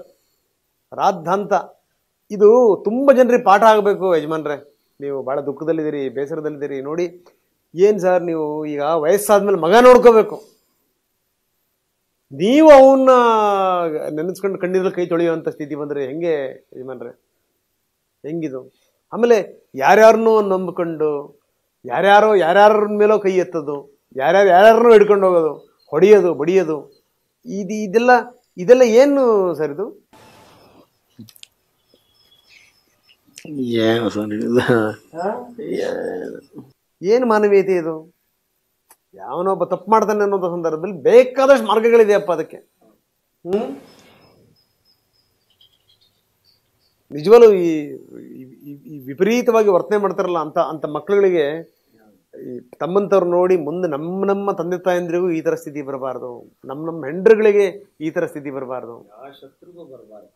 ರಾದ್ಧಾಂತ. ಇದು ತುಂಬ ಜನರಿಗೆ ಪಾಠ ಆಗಬೇಕು. ಯಜಮಾನ್ರೆ, ನೀವು ಭಾಳ ದುಃಖದಲ್ಲಿದ್ದೀರಿ, ಬೇಸರದಲ್ಲಿದ್ದೀರಿ. ನೋಡಿ, ಏನು ಸರ್, ನೀವು ಈಗ ವಯಸ್ಸಾದ್ಮೇಲೆ ಮಗ ನೋಡ್ಕೋಬೇಕು, ನೀವು ಅವನ್ನ ನೆನೆಸ್ಕೊಂಡು ಕಣ್ಣೀರಲ್ಲಿ ಕೈ ತೊಳೆಯುವಂಥ ಸ್ಥಿತಿ ಬಂದರೆ ಹೆಂಗೆ ಯಜಮಾನ್ರೆ? ಹೆಂಗಿದು? ಆಮೇಲೆ ಯಾರ್ಯಾರನ್ನೂ ನಂಬಿಕೊಂಡು ಯಾರ್ಯಾರ ಮೇಲೋ ಕೈ ಎತ್ತೋದು, ಯಾರ್ಯಾರನ್ನೂ ಹಿಡ್ಕೊಂಡು ಹೋಗೋದು, ಹೊಡೆಯೋದು, ಬಡಿಯೋದು, ಇದೆಲ್ಲ ಏನು ಸರ್? ಇದು ಏನು ಸರ್, ಏನು ಮಾನವೀಯತೆ ಇದು? ಯಾವನೊಬ್ಬ ತಪ್ಪು ಮಾಡ್ತಾನೆ ಅನ್ನೋ ಸಂದರ್ಭದಲ್ಲಿ ಬೇಕಾದಷ್ಟು ಮಾರ್ಗಗಳಿದೆಯಪ್ಪ ಅದಕ್ಕೆ. ನಿಜವಾಗ್ಲೂ ಈ ವಿಪರೀತವಾಗಿ ವರ್ತನೆ ಮಾಡ್ತಾರಲ್ಲ ಅಂತ ಮಕ್ಕಳುಗಳಿಗೆ ತಮ್ಮಂತವ್ರು ನೋಡಿ ಮುಂದೆ ನಮ್ಮ ತಂದೆ ತಾಯಂದ್ರಿಗೂ ಈ ತರ ಸ್ಥಿತಿ ಬರಬಾರ್ದು, ನಮ್ಮ ಹೆಂಡ್ರುಗಳಿಗೆ ಈ ತರ ಸ್ಥಿತಿ ಬರಬಾರ್ದು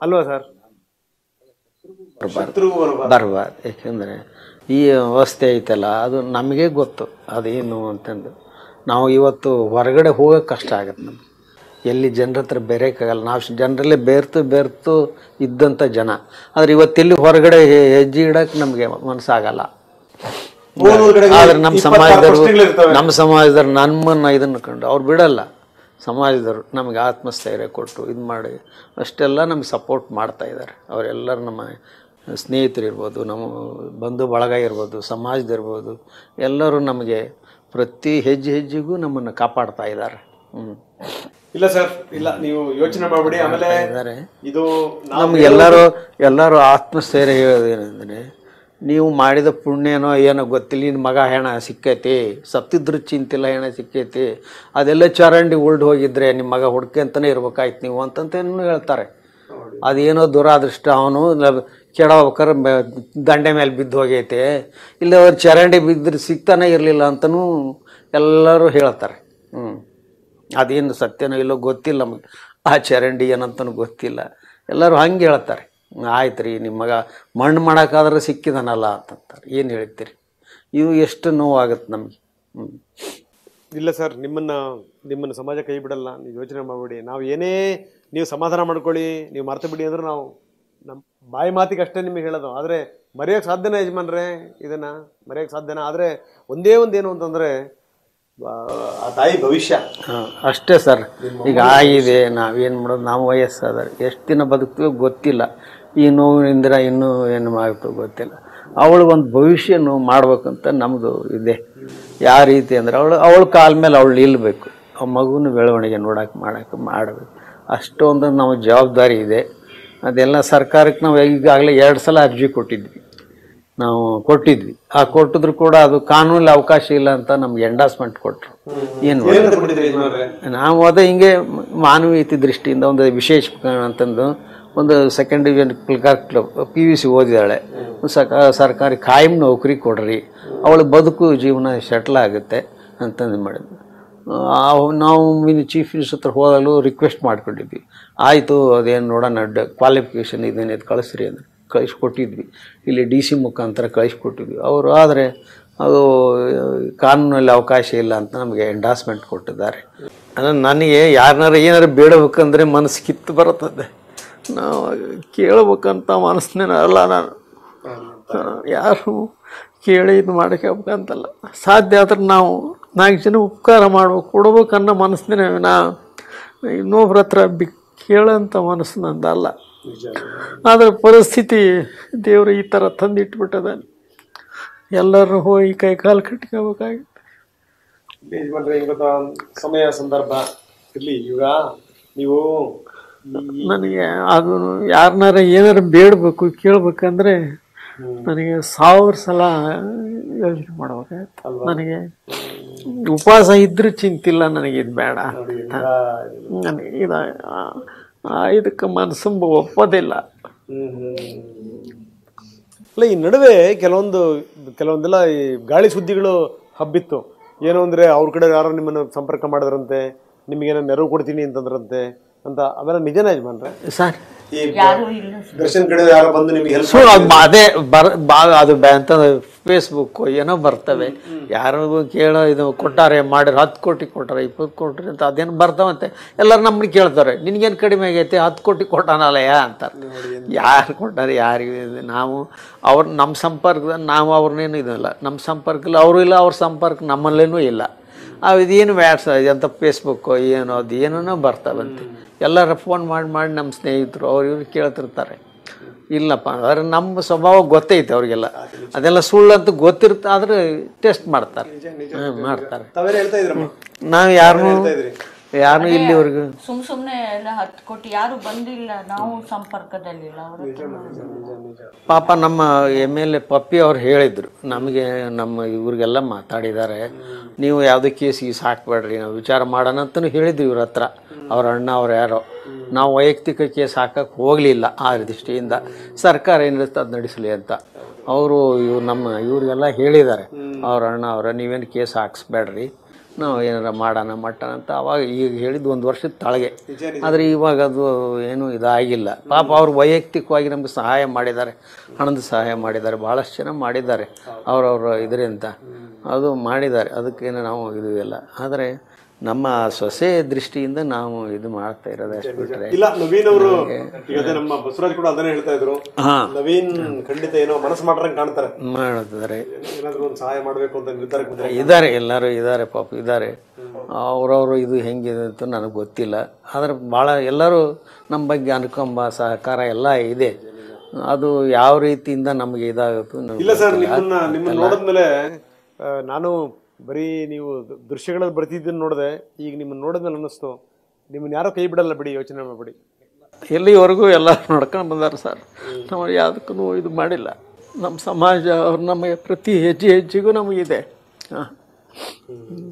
ಅಲ್ವಾ ಸರ್? ಬರಬಾರ್ದು. ಯಾಕೆಂದರೆ ಈ ಅವಸ್ಥೆ ಐತಲ್ಲ, ಅದು ನಮಗೆ ಗೊತ್ತು ಅದೇನು ಅಂತಂದು. ನಾವು ಇವತ್ತು ಹೊರಗಡೆ ಹೋಗೋಕೆ ಕಷ್ಟ ಆಗುತ್ತೆ ನಮ್ಗೆ, ಎಲ್ಲಿ ಜನರ ಹತ್ರ ಬೇರೆಕ್ಕಾಗಲ್ಲ. ನಾವು ಜನರಲ್ಲೇ ಬೇರ್ತು ಇದ್ದಂಥ ಜನ, ಆದರೆ ಇವತ್ತೆಲ್ಲಿ ಹೊರಗಡೆ ಹೆಜ್ಜೆ ಇಡಕ್ಕೆ ನಮಗೆ ಮನಸ್ಸಾಗಲ್ಲ. ಆದರೆ ನಮ್ಮ ಸಮಾಜದವ್ರು ನಮ್ಮನ್ನು ಇದನ್ನು ಕಂಡು ಅವ್ರು ಬಿಡಲ್ಲ. ಸಮಾಜದವರು ನಮಗೆ ಆತ್ಮಸ್ಥೈರ್ಯ ಕೊಟ್ಟು ಇದು ಮಾಡಿ ಅಷ್ಟೆಲ್ಲ ನಮಗೆ ಸಪೋರ್ಟ್ ಮಾಡ್ತಾ ಇದ್ದಾರೆ. ಅವರೆಲ್ಲರೂ ನಮ್ಮ ಸ್ನೇಹಿತರಿರ್ಬೋದು, ನಮ್ಮ ಬಂಧು ಬಳಗ ಇರ್ಬೋದು, ಸಮಾಜದಿರ್ಬೋದು, ಎಲ್ಲರೂ ನಮಗೆ ಪ್ರತಿ ಹೆಜ್ಜೆಗೂ ನಮ್ಮನ್ನು ಕಾಪಾಡ್ತಾ ಇದ್ದಾರೆ. ಇಲ್ಲ ಸರ್, ಇಲ್ಲ, ನೀವು ಯೋಚನೆ ಮಾಡಬೇಡಿ. ಆಮೇಲೆ ಇದು ನಮ್ಗೆ ಎಲ್ಲರೂ ಆತ್ಮಸ್ಥೈರ್ಯ ಹೇಳೋದೇನೆಂದರೆ, ನೀವು ಮಾಡಿದ ಪುಣ್ಯನೋ ಏನೋ ಗೊತ್ತಿಲ್ಲ, ನಿನ್ನ ಮಗ ಹೆಣ ಸಿಕ್ಕೈತಿ, ಸತ್ತಿದ್ರು ಚಿಂತಿಲ್ಲ, ಹೆಣ ಸಿಕ್ಕೈತಿ, ಅದೆಲ್ಲ ಚರಂಡಿ ಉಳ್ದು ಹೋಗಿದ್ರೆ ನಿಮ್ಮ ಮಗ ಹುಡ್ಕೆ ಅಂತಲೇ ಇರ್ಬೇಕಾಯ್ತು ನೀವು ಅಂತಂತೇನು ಹೇಳ್ತಾರೆ. ಅದೇನೋ ದುರಾದೃಷ್ಟ, ಅವನು ಕೆಡಬೇಕಾದ್ರೆ ದಂಡೆ ಮೇಲೆ ಬಿದ್ದು ಹೋಗೈತೆ, ಇಲ್ಲ ಅವ್ರು ಚರಂಡಿ ಬಿದ್ದರೆ ಸಿಗ್ತಾನೆ ಇರಲಿಲ್ಲ ಅಂತಲೂ ಎಲ್ಲರೂ ಹೇಳ್ತಾರೆ. ಅದೇನು ಸತ್ಯನೋ ಇಲ್ಲೋ ಗೊತ್ತಿಲ್ಲ ನಮಗೆ, ಆ ಚರಂಡಿ ಏನಂತನೂ ಗೊತ್ತಿಲ್ಲ, ಎಲ್ಲರೂ ಹಂಗೆ ಹೇಳ್ತಾರೆ. ಆಯ್ತು ರೀ, ನಿಮ್ಮ ಮಗ ಮಣ್ಣು ಮಾಡೋಕ್ಕಾದ್ರೆ ಸಿಕ್ಕಿದಾನಲ್ಲ ಅಂತಂತಾರೆ. ಏನು ಹೇಳ್ತೀರಿ? ಇದು ಎಷ್ಟು ನೋವಾಗುತ್ತೆ ನಮಗೆ. ಇಲ್ಲ ಸರ್, ನಿಮ್ಮನ್ನು ಸಮಾಜ ಕೈ ಬಿಡಲ್ಲ, ನೀವು ಯೋಚನೆ ಮಾಡಬೇಡಿ. ನಾವು ಏನೇ ನೀವು ಸಮಾಧಾನ ಮಾಡ್ಕೊಳ್ಳಿ, ನೀವು ಮರ್ತು ಬಿಡಿ ಅಂದ್ರೆ ನಾವು ನಮ್ಮ ಬಾಯಿ ಮಾತಿಗೆ ಅಷ್ಟೇ ನಿಮಗೆ ಹೇಳೋದು. ಆದರೆ ಮರೆಯೋಕ್ಕೆ ಸಾಧ್ಯನಾ ಯಜಮಾನ್ರೆ? ಇದನ್ನು ಮರೆಯೋಕ್ಕೆ ಸಾಧ್ಯನಾ? ಆದರೆ ಒಂದೇ ಒಂದೇನು ಅಂತಂದರೆ ಆ ತಾಯಿ ಭವಿಷ್ಯ ಅಷ್ಟೇ ಸರ್. ಈಗ ಆಗಿದೆ, ನಾವೇನು ಮಾಡೋದು? ನಾವು ವಯಸ್ಸಾದರೆ ಎಷ್ಟು ದಿನ ಬದುಕ್ತೀವೋ ಗೊತ್ತಿಲ್ಲ. ಈ ನೋವಿನಿಂದ ಇನ್ನೂ ಏನು ಮಾಡ್ತೋ ಗೊತ್ತಿಲ್ಲ. ಅವಳಿಗೊಂದು ಭವಿಷ್ಯ ಮಾಡ್ಬೇಕಂತ ನಮ್ಮದು ಇದೆ. ಯಾವ ರೀತಿ ಅಂದರೆ ಅವಳ ಕಾಲ ಮೇಲೆ ಅವಳು ನಿಲ್ಲಬೇಕು, ಆ ಮಗುನ ಬೆಳವಣಿಗೆ ಮಾಡಬೇಕು. ಅಷ್ಟೊಂದು ನಮ್ಮ ಜವಾಬ್ದಾರಿ ಇದೆ. ಅದೆಲ್ಲ ಸರ್ಕಾರಕ್ಕೆ ನಾವು ಈಗಾಗಲೇ 2 ಸಲ ಅರ್ಜಿ ಕೊಟ್ಟಿದ್ವಿ. ಕೊಟ್ಟಿದ್ರು ಕೂಡ ಅದು ಕಾನೂನಲ್ಲಿ ಅವಕಾಶ ಇಲ್ಲ ಅಂತ ನಮ್ಗೆ ಎಂಡಾಸ್ಮೆಂಟ್ ಕೊಟ್ಟರು. ಏನು ನಾವು ಅದೇ ಹಿಂಗೆ ಮಾನವೀಯತೆ ದೃಷ್ಟಿಯಿಂದ ಒಂದು ವಿಶೇಷ ಅಂತಂದು ಒಂದು ಸೆಕೆಂಡ್ ಡಿವಿಷನ್ PUC ಓದಿದಾಳೆ, ಸರ್ಕಾರಿ ಕಾಯಂ ನೌಕರಿ ಕೊಡ್ರಿ, ಅವಳ ಬದುಕು ಜೀವನ ಸೆಟ್ಲ್ ಆಗುತ್ತೆ ಅಂತಂದು ಮಾಡಿದ್ವಿ. ನಾವು ಚೀಫ್ ಮಿನಿಸ್ಟರ್ ಹತ್ರ ಹೋದಲ್ಲೂ ರಿಕ್ವೆಸ್ಟ್ ಮಾಡ್ಕೊಂಡಿದ್ವಿ. ಆಯಿತು, ಅದೇನು ನೋಡೋಣ, ಕ್ವಾಲಿಫಿಕೇಷನ್ ಇದೇನಿದು ಕಳಿಸ್ರಿ ಅಂದರೆ ಕಳಿಸ್ಕೊಟ್ಟಿದ್ವಿ. ಇಲ್ಲಿ DC ಮುಖಾಂತರ ಕಳಿಸ್ಕೊಟ್ಟಿದ್ವಿ. ಅವರು ಆದರೆ ಅದು ಕಾನೂನಲ್ಲಿ ಅವಕಾಶ ಇಲ್ಲ ಅಂತ ನಮಗೆ ಎಂಡಾಸ್ಮೆಂಟ್ ಕೊಟ್ಟಿದ್ದಾರೆ. ಅಂದರೆ ನನಗೆ ಏನಾರು ಬೇಡಬೇಕಂದ್ರೆ ಮನಸ್ಸು ಕಿತ್ತು ಬರುತ್ತದೆ. ನಾವು ಕೇಳಬೇಕಂತ ಮನಸ್ಸಿನ ಅಲ್ಲ, ನಾನು ಯಾರು ಕೇಳಿ ಇದು ಮಾಡ್ಕೋಬೇಕಂತಲ್ಲ. ಸಾಧ್ಯ ಆದ್ರೆ ನಾವು 4 ಜನ ಉಪಕಾರ ಕೊಡ್ಬೇಕನ್ನೋ ಮನಸ್ಸಿನ ಇನ್ನೊಬ್ರ ಹತ್ರ ಕೇಳೋಂಥ ಮನಸ್ಸು ನಂದಲ್ಲ. ಆದರೆ ಪರಿಸ್ಥಿತಿ ದೇವರು ಈ ಥರ ತಂದಿಟ್ಬಿಟ್ಟದಾನೆ. ಎಲ್ಲರೂ ಹೋಗಿ ಕೈ ಕಾಲು ಕಟ್ಕೋಬೇಕಾಗಿತ್ತು. ಸಮಯ ಸಂದರ್ಭ ಇರಲಿ. ಈಗ ನೀವು ನನಗೆ ಅದು ಯಾರನ್ನಾರ ಏನಾರು ಬೇಡಬೇಕು ಕೇಳಬೇಕಂದ್ರೆ ನನಗೆ 1000 ಸಲ ಯೋಚನೆ ಮಾಡ್ಬೇಕಾಯ್ತು. ನನಗೆ ಉಪವಾಸ ಇದ್ರೂ ಚಿಂತಿಲ್ಲ, ನನಗೆ ಇದು ಬೇಡ, ನನಗೆ ಇದಕ್ಕೆ ಮನಸ್ಸು ಒಪ್ಪೋದಿಲ್ಲ. ಅಲ್ಲ, ಈ ನಡುವೆ ಕೆಲವೊಂದೆಲ್ಲ ಈ ಗಾಳಿ ಸುದ್ದಿಗಳು ಹಬ್ಬಿತ್ತು. ಏನು ಅಂದರೆ ಅವ್ರ ಕಡೆ ಯಾರೋ ನಿಮ್ಮನ್ನು ಸಂಪರ್ಕ ಮಾಡಿದ್ರಂತೆ, ನಿಮಗೇನೋ ನೆರವು ಕೊಡ್ತೀನಿ ಅಂತಂದ್ರಂತೆ ಅಂತ. ಅವೆಲ್ಲ ನಿಜನೇ ಯಜಮಾನ್ರೆ? ಸರ್, ದರ್ಶನ್ ಕಡೆ ಯಾರೋ ಬಂದು ನಿಮಗೆ ಅದೇ ಅದು ಅಂತ ಫೇಸ್ಬುಕ್ ಏನೋ ಬರ್ತವೆ, ಯಾರು ಕೇಳೋ ಇದು ಕೊಟ್ಟಾರೆ, ಮಾಡಿರೋ 10 ಕೋಟಿ ಕೊಟ್ಟಾರೆ, 20 ಕೋಟಿ ಅಂತ ಅದೇನು ಬರ್ತಾವಂತೆ. ಎಲ್ಲರೂ ನಮ್ಮನ್ನ ಕೇಳ್ತಾರೆ, ನಿನ್ಗೇನು ಕಡಿಮೆ ಆಗೈತೆ, 10 ಕೋಟಿ ಕೊಟ್ಟಾನಲ್ಲಯ್ಯ ಅಂತಾರೆ. ಯಾರು ಕೊಟ್ಟಾರೆ? ಯಾರಿಗೆ? ನಾವು ನಮ್ಮ ಸಂಪರ್ಕದಲ್ಲಿ ನಾವು ಅವ್ರನ್ನೇನು ಇದಿಲ್ಲ, ನಮ್ಮ ಸಂಪರ್ಕದಲ್ಲಿ ಅವರು ಇಲ್ಲ, ಅವ್ರ ಸಂಪರ್ಕ ನಮ್ಮಲ್ಲೇನೂ ಇಲ್ಲ. ಇದೇನು ಅಂತ ಫೇಸ್ಬುಕ್ಕು ಏನೋ ಅದು ಏನೋ ಬರ್ತಾವಂತೆ. ಎಲ್ಲರ ಫೋನ್ ಮಾಡಿ ನಮ್ಮ ಸ್ನೇಹಿತರು ಇವ್ರು ಕೇಳ್ತಿರ್ತಾರೆ. ಇಲ್ಲಪ್ಪ, ಆದರೆ ನಮ್ಮ ಸ್ವಭಾವ ಗೊತ್ತೈತೆ ಅವ್ರಿಗೆಲ್ಲ, ಅದೆಲ್ಲ ಸುಳ್ಳು ಅಂತ ಗೊತ್ತಿರುತ್ತೆ. ಆದರೆ ಟೆಸ್ಟ್ ಮಾಡ್ತಾರೆ. ನಾವು ಯಾರು ಇಲ್ಲಿವರೆಗೂ ಸುಮ್ಮನೆ ಎಲ್ಲ 10 ಕೋಟಿ ಯಾರು ಬಂದಿಲ್ಲ, ನಾವು ಸಂಪರ್ಕದಲ್ಲಿಲ್ಲ. ಪಾಪ ನಮ್ಮ MLA ಪಪ್ಪಿ ಅವ್ರು ಹೇಳಿದರು ನಮಗೆ, ನಮ್ಮ ಇವ್ರಿಗೆಲ್ಲ ಮಾತಾಡಿದ್ದಾರೆ, ನೀವು ಯಾವುದೇ ಕೇಸಿಗೆ ಹಾಕ್ಬೇಡ್ರಿ, ನಾವು ವಿಚಾರ ಮಾಡೋಣ ಅಂತಲೂ ಹೇಳಿದ್ವಿ ಇವ್ರ ಹತ್ರ. ಅವ್ರ ಅಣ್ಣ ಅವ್ರು ಯಾರೋ, ನಾವು ವೈಯಕ್ತಿಕ ಕೇಸ್ ಹಾಕಕ್ಕೆ ಹೋಗಲಿಲ್ಲ. ಆ ದೃಷ್ಟಿಯಿಂದ ಸರ್ಕಾರ ಏನಿರುತ್ತೆ ಅದು ನಡೆಸಲಿ ಅಂತ ಅವರು ಇವ್ರಿಗೆಲ್ಲ ಹೇಳಿದ್ದಾರೆ. ಅವ್ರ ಅಣ್ಣ ನೀವೇನು ಕೇಸ್ ಹಾಕ್ಸ್ಬೇಡ್ರಿ, ನಾವು ಏನಾರ ಮಾಡೋಣ ಅಂತ ಅವಾಗ ಈಗ ಹೇಳಿದ್ದು 1 ವರ್ಷದ ತಳಗೆ. ಆದರೆ ಇವಾಗ ಅದು ಏನೂ ಇದಾಗಿಲ್ಲ. ಪಾಪ ಅವ್ರು ವೈಯಕ್ತಿಕವಾಗಿ ನಮಗೆ ಸಹಾಯ ಮಾಡಿದ್ದಾರೆ, ಹಣದ ಸಹಾಯ ಮಾಡಿದ್ದಾರೆ, ಭಾಳಷ್ಟು ಜನ ಮಾಡಿದ್ದಾರೆ ಅವ್ರವ್ರ ಇದರಿಂದ, ಅದು ಮಾಡಿದ್ದಾರೆ. ಅದಕ್ಕೇನು ನಾವು ಇದು ಇಲ್ಲ. ಆದರೆ ನಮ್ಮ ಸೊಸೆ ದೃಷ್ಟಿಯಿಂದ ನಾವು ಇದು ಮಾಡ್ತಾ ಇರೋದು ಅಷ್ಟು ಬಿಟ್ಟರೆ. ಇಲ್ಲ, ನವೀನ್ ಅವರು ನಮ್ಮ ಬಸವರಾಜ್ ಕೂಡ ಅದನ್ನೇ ಹೇಳ್ತಾ ಇದ್ರು. ನವೀನ್ ಖಂಡಿತ ಏನೋ ಮನಸ್ಸು ಮಾಡ್ರಂಗೆ ಕಾಣ್ತಾರೆ, ಮಾಡ್ತಾರೆ, ಏನಾದರೂ ಒಂದು ಸಹಾಯ ಮಾಡಬೇಕು ಅಂತ ನಿರ್ಧಾರಕ್ಕೆ ಇದ್ದಾರೆ. ಎಲ್ಲರೂ ಇದ್ದಾರೆ, ಪಾಪ ಇದ್ದಾರೆ. ಅವ್ರವರು ಇದು ಹೆಂಗಿದೆ ಅಂತ ನನಗೆ ಗೊತ್ತಿಲ್ಲ. ಆದರೆ ಭಾಳ ಎಲ್ಲರೂ ನಮ್ಮ ಬಗ್ಗೆ ಅನುಕಂಪ ಸಹಕಾರ ಎಲ್ಲ ಇದೆ. ಅದು ಯಾವ ರೀತಿಯಿಂದ ನಮಗೆ ಇದಾಗುತ್ತೆ ಇಲ್ಲ ಸರ್. ನಿಮ್ಮನ್ನ ನೋಡಿದ್ಮೇಲೆ ನಾನು ಬರೀ ನೀವು ದೃಶ್ಯಗಳಲ್ಲಿ ಬರ್ತಿದ್ದನ್ನು ನೋಡಿದೆ, ಈಗ ನಿಮ್ಮನ್ನು ನೋಡಿದ್ಮೇಲೆ ಅನ್ನಿಸ್ತು ನಿಮ್ಮನ್ನು ಯಾರೋ ಕೈ ಬಿಡಲ್ಲ ಬಿಡಿ, ಯೋಚನೆ ಮಾಡಬೇಡಿ. ಎಲ್ಲಿವರೆಗೂ ಎಲ್ಲ ನೋಡ್ಕೊಂಡು ಬಂದಾರೆ ಸರ್. ನಾವು ಯಾವುದಕ್ಕೂ ಇದು ಮಾಡಿಲ್ಲ. ನಮ್ಮ ಸಮಾಜ ಅವ್ರು ನಮಗೆ ಪ್ರತಿ ಹೆಜ್ಜೆಗೂ ನಮಗಿದೆ,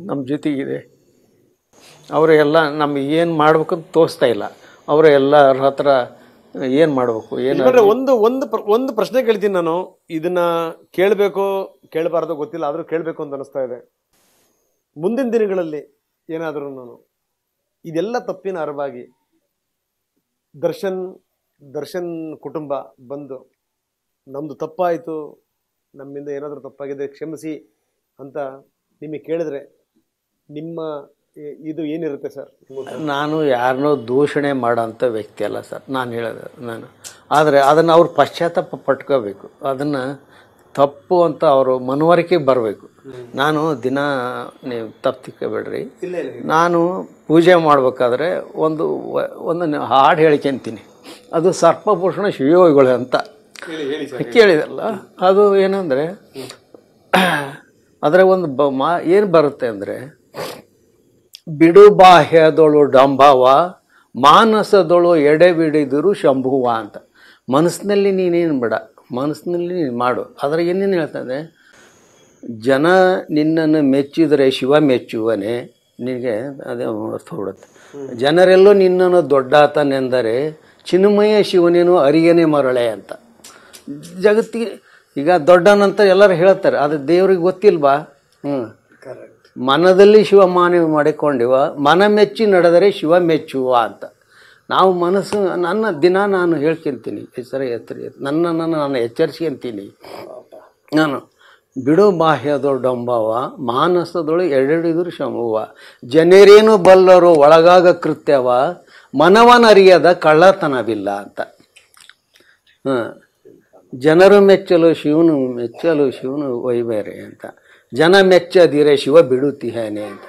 ನಮ್ಮ ಜೊತೆಗಿದೆ. ಅವರು ಎಲ್ಲ ನಮಗೆ ಏನು ಮಾಡ್ಬೇಕಂತ ತೋರಿಸ್ತಾ ಇಲ್ಲ. ಅವರು ಎಲ್ಲರ ಹತ್ರ ಏನು ಮಾಡಬೇಕು ಏನು ಯಜಮಾನ್ರೆ, ಒಂದು ಪ್ರಶ್ನೆ ಕೇಳ್ತೀನಿ ನಾನು. ಇದನ್ನ ಕೇಳಬೇಕೋ ಕೇಳಬಾರ್ದೋ ಗೊತ್ತಿಲ್ಲ, ಆದ್ರೂ ಕೇಳಬೇಕು ಅಂತ ಅನಿಸ್ತಾ ಇದೆ. ಮುಂದಿನ ದಿನಗಳಲ್ಲಿ ಏನಾದರೂ ನಾನು ಇದೆಲ್ಲ ತಪ್ಪಿನ ಅರಿವಾಗಿ ದರ್ಶನ್ ಕುಟುಂಬ ಬಂದು ನಮ್ದು ತಪ್ಪಾಯಿತು, ನಮ್ಮಿಂದ ಏನಾದರೂ ತಪ್ಪಾಗಿದೆ ಕ್ಷಮಿಸಿ ಅಂತ ನಿಮಗೆ ಕೇಳಿದ್ರೆ ನಿಮ್ಮ ಇದು ಏನಿರುತ್ತೆ ಸರ್? ನಾನು ಯಾರನ್ನೋ ದೂಷಣೆ ಮಾಡೋಂಥ ವ್ಯಕ್ತಿ ಅಲ್ಲ ಸರ್, ನಾನು ಹೇಳೋದು ನಾನು. ಆದರೆ ಅದನ್ನು ಅವ್ರು ಪಶ್ಚಾತ್ತಾಪ ಪಟ್ಕೋಬೇಕು, ಅದನ್ನು ತಪ್ಪು ಅಂತ ಅವರು ಮನವರಿಕೆಗೆ ಬರಬೇಕು. ನಾನು ದಿನ ನೀವು ತಪ್ಪು ತಿಳ್ಕೊಬೇಡ್ರಿ, ನಾನು ಪೂಜೆ ಮಾಡ್ಬೇಕಾದ್ರೆ ಒಂದು ಹಾಡು ಹೇಳ್ಕೊಂತೀನಿ. ಅದು ಸರ್ಪಭೂಷಣ ಶಿವಯೋಗಿಗಳು ಅಂತ ಕೇಳಿದಲ್ಲ. ಅದು ಏನಂದರೆ ಅದರ ಒಂದು ಏನು ಬರುತ್ತೆ ಅಂದರೆ, ಬಿಡು ಬಾಹ್ಯದೊಳು ಡಂಭವ ಮಾನಸದೊಳು ಎಡೆಬಿಡಿದರು ಶಂಭುವ ಅಂತ. ಮನಸ್ಸಿನಲ್ಲಿ ನೀನೇನು ಬೇಡ, ಮನಸ್ಸಿನಲ್ಲಿ ನೀನು ಮಾಡು. ಅದರ ಏನೇನು ಹೇಳ್ತದೆ, ಜನ ನಿನ್ನನ್ನು ಮೆಚ್ಚಿದರೆ ಶಿವ ಮೆಚ್ಚುವನೇ, ನಿನಗೆ ಅದೇ ಹೊರಡುತ್ತೆ. ಜನರೆಲ್ಲೋ ನಿನ್ನನ್ನು ದೊಡ್ಡಾತನೆಂದರೆ ಚಿನ್ಮಯ ಶಿವನೇನು ಅರಿಯನೇ ಮರಳೆ ಅಂತ. ಜಗತ್ತಿಗೆ ಈಗ ದೊಡ್ಡನಂತ ಎಲ್ಲರೂ ಹೇಳ್ತಾರೆ, ಅದು ದೇವ್ರಿಗೆ ಗೊತ್ತಿಲ್ವಾ? ಮನದಲ್ಲಿ ಶಿವ ಮಾನವ ಮಾಡಿಕೊಂಡಿವ, ಮನ ಮೆಚ್ಚಿ ನಡೆದರೆ ಶಿವ ಮೆಚ್ಚುವ ಅಂತ. ನಾವು ಮನಸ್ಸು ನನ್ನ ದಿನ ನಾನು ಹೇಳ್ಕೊಂತೀನಿ, ನಾನು ಎಚ್ಚರಿಸ್ಕೊಂತೀನಿ. ನಾನು ಬಿಡು ಬಾಹ್ಯದೊಳು ಡಂಬವ ಮಾನಸದೊಳು ಎಡೆಡಿದರು ಶಂಭುವ, ಜನರೇನು ಬಲ್ಲರು ಒಳಗಾಗ ಕೃತ್ಯವ ಮನವನರಿಯದ ಕಳ್ಳತನವಿಲ್ಲ ಅಂತ. ಜನರು ಮೆಚ್ಚಲು ಶಿವನು ಒಯ್ಬೇರೆ ಅಂತ. ಜನ ಮೆಚ್ಚದಿರೆ ಶಿವ ಬಿಡುತ್ತೀಹೇನೆ ಅಂತ.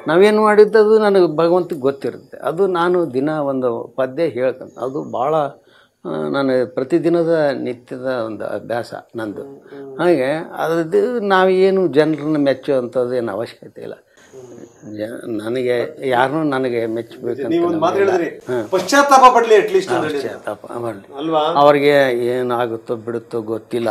ನಾವೇನು ಮಾಡಿದ್ದದು ನನಗೆ ಭಗವಂತಗೆ ಗೊತ್ತಿರುತ್ತೆ. ಅದು ನಾನು ದಿನ ಒಂದು ಪದ್ಯ ಹೇಳ್ಕೊಂಡು, ಅದು ಭಾಳ ನಾನು ಪ್ರತಿದಿನದ ನಿತ್ಯದ ಒಂದು ಅಭ್ಯಾಸ ನಂದು. ಹಾಗೆ ಅದು ನಾವೇನು ಜನರನ್ನ ಮೆಚ್ಚುವಂಥದ್ದು ಏನು ಅವಶ್ಯಕತೆ ಇಲ್ಲ. ನನಗೆ ಯಾರನ್ನೂ ನನಗೆ ಮೆಚ್ಚಬೇಕಂತ ಪಶ್ಚಾತ್ತಾಪ ಪಡಲಿ, ಪಶ್ಚಾತ್ತಾಪ ಮಾಡಲಿ. ಅವ್ರಿಗೆ ಏನಾಗುತ್ತೋ ಬಿಡುತ್ತೋ ಗೊತ್ತಿಲ್ಲ.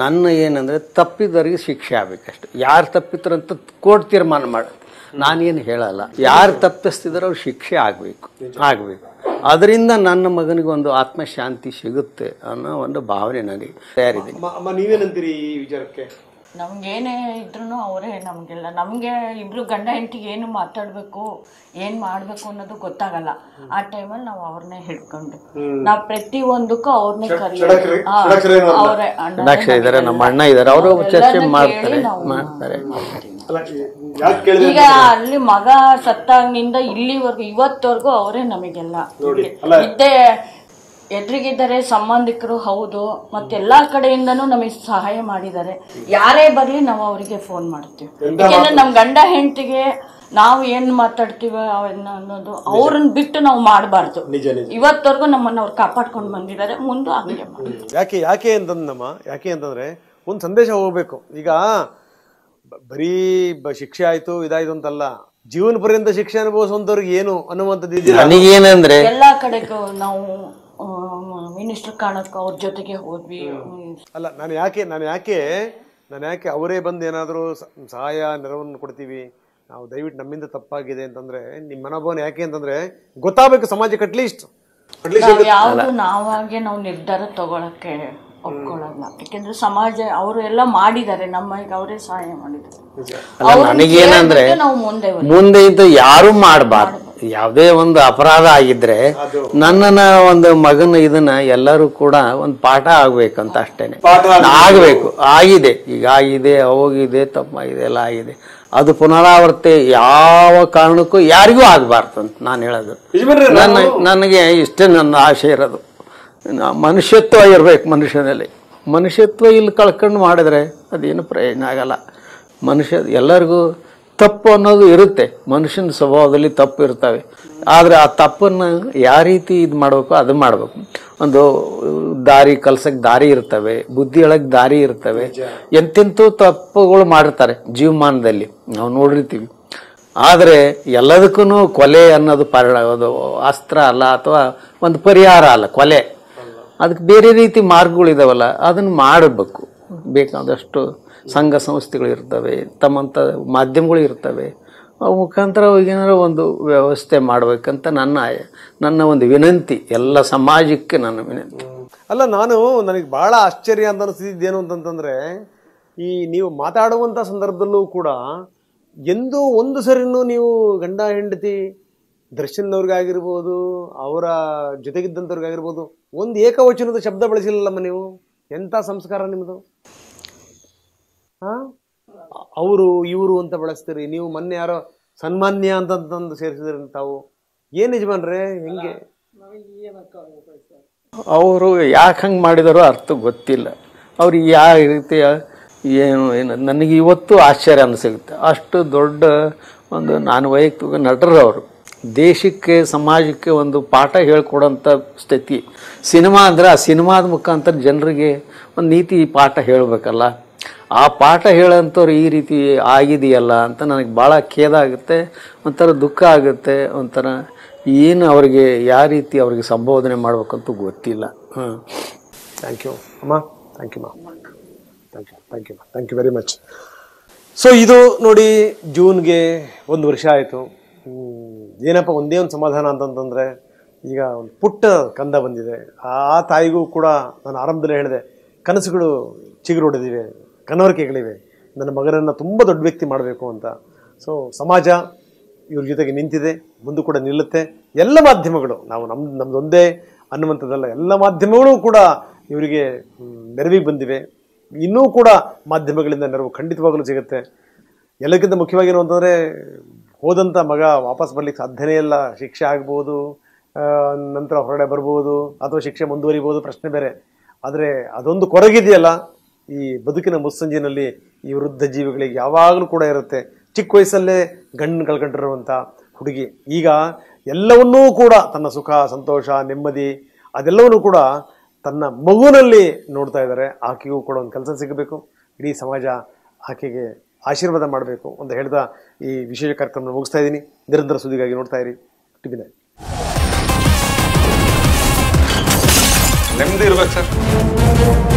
ನನ್ನ ಏನಂದರೆ ತಪ್ಪಿದವರಿಗೆ ಶಿಕ್ಷೆ ಆಗಬೇಕಷ್ಟೆ. ಯಾರು ತಪ್ಪಿದ್ರಂತ ಕೋರ್ಟ್ ತೀರ್ಮಾನ ಮಾಡುತ್ತೆ, ನಾನೇನು ಹೇಳಲ್ಲ. ಯಾರು ತಪ್ಪಿಸ್ತಿದಾರೋ ಅವ್ರು ಶಿಕ್ಷೆ ಆಗಬೇಕು. ಅದರಿಂದ ನನ್ನ ಮಗನಿಗೆ ಒಂದು ಆತ್ಮಶಾಂತಿ ಸಿಗುತ್ತೆ ಅನ್ನೋ ಒಂದು ಭಾವನೆ ನನಗೆ ತಯಾರಿದ್ದೀನಿ. ನೀವೇನಂತೀರಿ ಈ ವಿಚಾರಕ್ಕೆ? ನಮ್ಗೇನೇ ಇದ್ರೂ ಅವರೇ ನಮಗೆಲ್ಲ. ನಮಗೆ ಇಬ್ರು ಗಂಡ ಹೆಂಡತಿಗೆ ಏನು ಮಾತಾಡಬೇಕು ಏನು ಮಾಡಬೇಕು ಅನ್ನೋದು ಗೊತ್ತಾಗಲ್ಲ. ಆ ಟೈಮಲ್ಲಿ ನಾವು ಅವ್ರನ್ನೇ ಹಿಡ್ಕೊಂಡು ನಾವು ಪ್ರತಿ ಒಂದಕ್ಕೂ ಅವ್ರನ್ನೇ ಅವರೇ ಇದ್ದಾರೆ, ನಮ್ಮ ಅಣ್ಣ ಇದ್ದಾರೆ, ಅವರು ಚರ್ಚೆ ಮಾಡ್ತಾರೆ. ಈಗ ಅಲ್ಲಿ ಮಗ ಸತ್ತಾಗಿನಿಂದ ಇಲ್ಲಿವರೆಗೂ ಇವತ್ತವರೆಗೂ ಅವರೇ ನಮಗೆಲ್ಲ ಇದ್ದೇ ಎದುರಿಗಿದ್ದಾರೆ. ಸಂಬಂಧಿಕರು ಹೌದು, ಮತ್ತೆಲ್ಲಾ ಕಡೆಯಿಂದನೂ ನಮಗೆ ಸಹಾಯ ಮಾಡಿದ್ದಾರೆ. ಯಾರೇ ಬರ್ಲಿ ನಾವು ಅವರಿಗೆ ಫೋನ್ ಮಾಡ್ತೀವಿ. ಯಾಕೆಂದ್ರೆ ನಮ್ ಗಂಡ ಹೆಂಡತಿಗೆ ನಾವು ಏನ್ ಮಾತಾಡ್ತೀವ ಅನ್ನೋದು ಅವ್ರನ್ನ ಬಿಟ್ಟು ನಾವು ಮಾಡಬಾರ್ದು. ಇವತ್ತವರೆಗೂ ನಮ್ಮನ್ನ ಅವ್ರು ಕಾಪಾಡ್ಕೊಂಡು ಬಂದಿದ್ದಾರೆ, ಮುಂದೆ ಹಾಗೆ ಮಾಡಿ. ಯಾಕೆ ಅಂತಂದ್ರೆ ಒಂದು ಸಂದೇಶ ಹೋಗ್ಬೇಕು. ಈಗ ಬರೀ ಶಿಕ್ಷೆ ಆಯ್ತು ಇದಾಯ್ತು ಅಂತಲ್ಲ, ಜೀವನ ಪರ್ಯಂತ ಶಿಕ್ಷೆ ಅನುಭವಿಸುವಂತವ್ರಿಗೆ ಏನು ಅನ್ನುವಂಥದ್ದು ನನಗೇನಂದ್ರೆ ಎಲ್ಲಾ ಕಡೆಗೂ ನಾವು ಮಿನಿಸ್ಟರ್ ಕಾಣಕ್ಕೆ ಅವ್ರ ಜೊತೆಗೆ ಹೋದ್ವಿ. ಅಲ್ಲ, ನಾನು ಯಾಕೆ ಅವರೇ ಬಂದು ಏನಾದರೂ ಸಹಾಯ ನೆರವನ್ನು ಕೊಡ್ತೀವಿ, ನಾವು ದಯವಿಟ್ಟು ನಮ್ಮಿಂದ ತಪ್ಪಾಗಿದೆ ಅಂತಂದ್ರೆ ನಿಮ್ಮ ಮನೋಭಾವನೆ ಯಾಕೆ ಅಂತಂದ್ರೆ ಗೊತ್ತಾಗಬೇಕು ಸಮಾಜಕ್ಕೆ. ಅಟ್ಲೀಸ್ಟ್ ಯಾವುದು ನಾವಾಗೆ ನಾವು ನಿರ್ಧಾರ ತಗೊಳಕ್ಕೆ ಒಪ್ಕೊಳ್ಳಲ್ಲ. ಯಾಕೆಂದ್ರೆ ಸಮಾಜ ಅವರು ಎಲ್ಲ ಮಾಡಿದ್ದಾರೆ, ನಮಗೆ ಅವರೇ ಸಹಾಯ ಮಾಡಿದ್ದಾರೆ. ನನಗೇನಂದ್ರೆ ಮುಂದೆ ಇದು ಯಾರು ಮಾಡಬಾರ್ದು. ಯಾವುದೇ ಒಂದು ಅಪರಾಧ ಆಗಿದ್ರೆ ನನ್ನನ್ನ ಒಂದು ಮಗನ ಇದನ್ನ ಎಲ್ಲರೂ ಕೂಡ ಒಂದು ಪಾಠ ಆಗ್ಬೇಕಂತ ಅಷ್ಟೇನೆ. ಆಗ್ಬೇಕು, ಆಗಿದೆ, ಈಗ ಆಗಿದೆ, ಹೋಗಿದೆ, ತಪ್ಪಾಗಿದೆ, ಎಲ್ಲ ಆಗಿದೆ. ಅದು ಪುನರಾವರ್ತಿ ಯಾವ ಕಾರಣಕ್ಕೂ ಯಾರಿಗೂ ಆಗ್ಬಾರ್ದು ಅಂತ ನಾನು ಹೇಳೋದು. ನನಗೆ ಇಷ್ಟೇ ನನ್ನ ಆಶೆ ಇರೋದು. ಮನುಷ್ಯತ್ವ ಇರ್ಬೇಕು ಮನುಷ್ಯನಲ್ಲಿ. ಮನುಷ್ಯತ್ವ ಇಲ್ಲಿ ಕಳ್ಕೊಂಡು ಮಾಡಿದ್ರೆ ಅದೇನು ಪ್ರಯೋಜನ ಆಗಲ್ಲ. ಎಲ್ಲರಿಗೂ ತಪ್ಪು ಅನ್ನೋದು ಇರುತ್ತೆ, ಮನುಷ್ಯನ ಸ್ವಭಾವದಲ್ಲಿ ತಪ್ಪು ಇರ್ತವೆ. ಆದರೆ ಆ ತಪ್ಪನ್ನು ಯಾವ ರೀತಿ ಇದು ಮಾಡಬೇಕು ಅದು ಮಾಡಬೇಕು. ಒಂದು ದಾರಿ ಕಲ್ಸಕ್ಕೆ ದಾರಿ ಇರ್ತವೆ, ಬುದ್ಧಿ ಒಳಗೆ ದಾರಿ ಇರ್ತವೆ. ಎಂತೆಂಥೂ ತಪ್ಪುಗಳು ಮಾಡಿರ್ತಾರೆ ಜೀವಮಾನದಲ್ಲಿ, ನಾವು ನೋಡಿರ್ತೀವಿ. ಆದರೆ ಎಲ್ಲದಕ್ಕೂ ಕೊಲೆ ಅನ್ನೋದು ಅದು ಅಸ್ತ್ರ ಅಲ್ಲ, ಅಥವಾ ಒಂದು ಪರಿಹಾರ ಅಲ್ಲ ಕೊಲೆ. ಅದಕ್ಕೆ ಬೇರೆ ರೀತಿ ಮಾರ್ಗಗಳಿದಾವಲ್ಲ, ಅದನ್ನು ಮಾಡಬೇಕು. ಬೇಕಾದಷ್ಟು ಸಂಘ ಸಂಸ್ಥೆಗಳು ಇರ್ತವೆ, ತಮ್ಮಂಥ ಮಾಧ್ಯಮಗಳು ಇರ್ತವೆ. ಮುಖಾಂತರ ಏನಾರ ಒಂದು ವ್ಯವಸ್ಥೆ ಮಾಡಬೇಕಂತ ನನ್ನ ಒಂದು ವಿನಂತಿ, ಎಲ್ಲ ಸಮಾಜಕ್ಕೆ ನನ್ನ ವಿನಂತಿ. ಅಲ್ಲ, ನನಗೆ ಬಹಳ ಆಶ್ಚರ್ಯ ಅಂತ ಅನಿಸ್ತಿದ್ದೇನು ಅಂತಂತಂದ್ರೆ, ಈ ನೀವು ಮಾತಾಡುವಂಥ ಸಂದರ್ಭದಲ್ಲೂ ಕೂಡ ಎಂದೂ ಒಂದು ಸರಿನೂ ನೀವು ಗಂಡ ಹೆಂಡತಿ ದರ್ಶನ್ನವ್ರಿಗಾಗಿರ್ಬೋದು, ಅವರ ಜೊತೆಗಿದ್ದಂಥವ್ರಿಗಾಗಿರ್ಬೋದು, ಒಂದು ಏಕವಚನದ ಶಬ್ದ ಬಳಸಿಲ್ಲಮ್ಮ ನೀವು. ಎಂಥ ಸಂಸ್ಕಾರ ನಿಮ್ಮದು? ಅವರು ಇವರು ಅಂತ ಬಳಸ್ತೀರಿ ನೀವು. ಮೊನ್ನೆ ಯಾರೋ ಸನ್ಮಾನ್ಯ ಅಂತಂದು ಸೇರಿಸಿದ್ರಿ ತಾವು. ಏನು ಯಜಮಾನ್ರೆ, ಹೆಂಗೆ? ಅವರು ಯಾಕೆ ಹಂಗೆ ಮಾಡಿದಾರೋ ಅರ್ಥ ಗೊತ್ತಿಲ್ಲ. ಅವ್ರು ಯಾವ ರೀತಿಯ ಏನು ನನಗೆ ಇವತ್ತು ಆಶ್ಚರ್ಯ ಅನಿಸುತ್ತೆ. ಅಷ್ಟು ದೊಡ್ಡ ಒಂದು ನಾನು ವೈಯಕ್ತಿಕ ನಟರು ಅವರು. ದೇಶಕ್ಕೆ ಸಮಾಜಕ್ಕೆ ಒಂದು ಪಾಠ ಹೇಳ್ಕೊಡೋಂಥ ಸ್ಥಿತಿ. ಸಿನಿಮಾ ಅಂದರೆ ಆ ಸಿನಿಮಾದ ಮುಖಾಂತರ ಜನರಿಗೆ ಒಂದು ನೀತಿ ಪಾಠ ಹೇಳಬೇಕಲ್ಲ. ಆ ಪಾಠ ಹೇಳೋಂಥವ್ರು ಈ ರೀತಿ ಆಗಿದೆಯಲ್ಲ ಅಂತ ನನಗೆ ಭಾಳ ಖೇದ ಆಗುತ್ತೆ, ಒಂಥರ ದುಃಖ ಆಗುತ್ತೆ. ಒಂಥರ ಏನು ಅವರಿಗೆ ಯಾವ ರೀತಿ ಅವ್ರಿಗೆ ಸಂಬೋಧನೆ ಮಾಡ್ಬೇಕಂತೂ ಗೊತ್ತಿಲ್ಲ. ಥ್ಯಾಂಕ್ ಯು ಅಮ್ಮ. ಥ್ಯಾಂಕ್ ಯು ಮಾ. Thank you very much. So ಇದು ನೋಡಿ, ಜೂನ್ಗೆ 1 ವರ್ಷ ಆಯಿತು. ಏನಪ್ಪ ಒಂದೇ ಒಂದು ಸಮಾಧಾನ ಅಂತಂತಂದರೆ, ಈಗ ಒಂದು ಪುಟ್ಟ ಕಂದ ಬಂದಿದೆ. ಆ ತಾಯಿಗೂ ಕೂಡ ನಾನು ಆರಂಭದಲ್ಲೇ ಹೇಳಿದೆ, ಕನಸುಗಳು ಚಿಗುರೊಡೆದಿವೆ, ಕನವರಿಕೆಗಳಿವೆ, ನನ್ನ ಮಗನನ್ನು ತುಂಬ ದೊಡ್ಡ ವ್ಯಕ್ತಿ ಮಾಡಬೇಕು ಅಂತ. ಸೊ ಸಮಾಜ ಇವ್ರ ಜೊತೆಗೆ ನಿಂತಿದೆ, ಮುಂದೆ ಕೂಡ ನಿಲ್ಲುತ್ತೆ. ಎಲ್ಲ ಮಾಧ್ಯಮಗಳು, ನಾವು ನಮ್ಮದೊಂದೇ ಅನ್ನುವಂಥದ್ದಲ್ಲ, ಎಲ್ಲ ಮಾಧ್ಯಮಗಳು ಕೂಡ ಇವರಿಗೆ ನೆರವಿಗೆ ಬಂದಿವೆ. ಇನ್ನೂ ಕೂಡ ಮಾಧ್ಯಮಗಳಿಂದ ನೆರವು ಖಂಡಿತವಾಗಲೂ ಸಿಗುತ್ತೆ. ಎಲ್ಲಕ್ಕಿಂತ ಮುಖ್ಯವಾಗಿ ಏನು ಅಂತಂದರೆ, ಹೋದಂಥ ಮಗ ವಾಪಸ್ ಬರ್ಲಿಕ್ಕೆ ಸಾಧ್ಯನೇ ಇಲ್ಲ. ಶಿಕ್ಷೆ ಆಗ್ಬೋದು, ನಂತರ ಹೊರಗಡೆ ಬರ್ಬೋದು, ಅಥವಾ ಶಿಕ್ಷೆ ಮುಂದುವರಿಬೋದು, ಪ್ರಶ್ನೆ ಬೇರೆ. ಆದರೆ ಅದೊಂದು ಕೊರಗಿದೆಯಲ್ಲ, ಈ ಬದುಕಿನ ಮುಸ್ಸಂಜಿನಲ್ಲಿ ಈ ವೃದ್ಧ ಜೀವಿಗಳಿಗೆ ಯಾವಾಗಲೂ ಕೂಡ ಇರುತ್ತೆ. ಚಿಕ್ಕ ವಯಸ್ಸಲ್ಲೇ ಗಂಡನ್ನು ಕಳ್ಕೊಂಡಿರುವಂಥ ಹುಡುಗಿ ಈಗ ಎಲ್ಲವನ್ನೂ ಕೂಡ, ತನ್ನ ಸುಖ, ಸಂತೋಷ, ನೆಮ್ಮದಿ ಅದೆಲ್ಲವನ್ನೂ ಕೂಡ ತನ್ನ ಮಗುವಿನಲ್ಲಿ ನೋಡ್ತಾ ಇದ್ದಾರೆ. ಆಕೆಗೂ ಕೂಡ ಒಂದು ಕೆಲಸ ಸಿಗಬೇಕು, ಇಡೀ ಸಮಾಜ ಆಕೆಗೆ ಆಶೀರ್ವಾದ ಮಾಡಬೇಕು ಅಂತ ಹೇಳ್ತಾ ಈ ವಿಶೇಷ ಕಾರ್ಯಕ್ರಮ ಮುಗಿಸ್ತಾ ಇದ್ದೀನಿ. ನಿರಂತರ ಸುದ್ದಿಗಾಗಿ ನೋಡ್ತಾ ಇರಿ ಟಿವಿ9. ನೆಮ್ಮದಿ ಇರ್ಬೇಕು ಸರ್.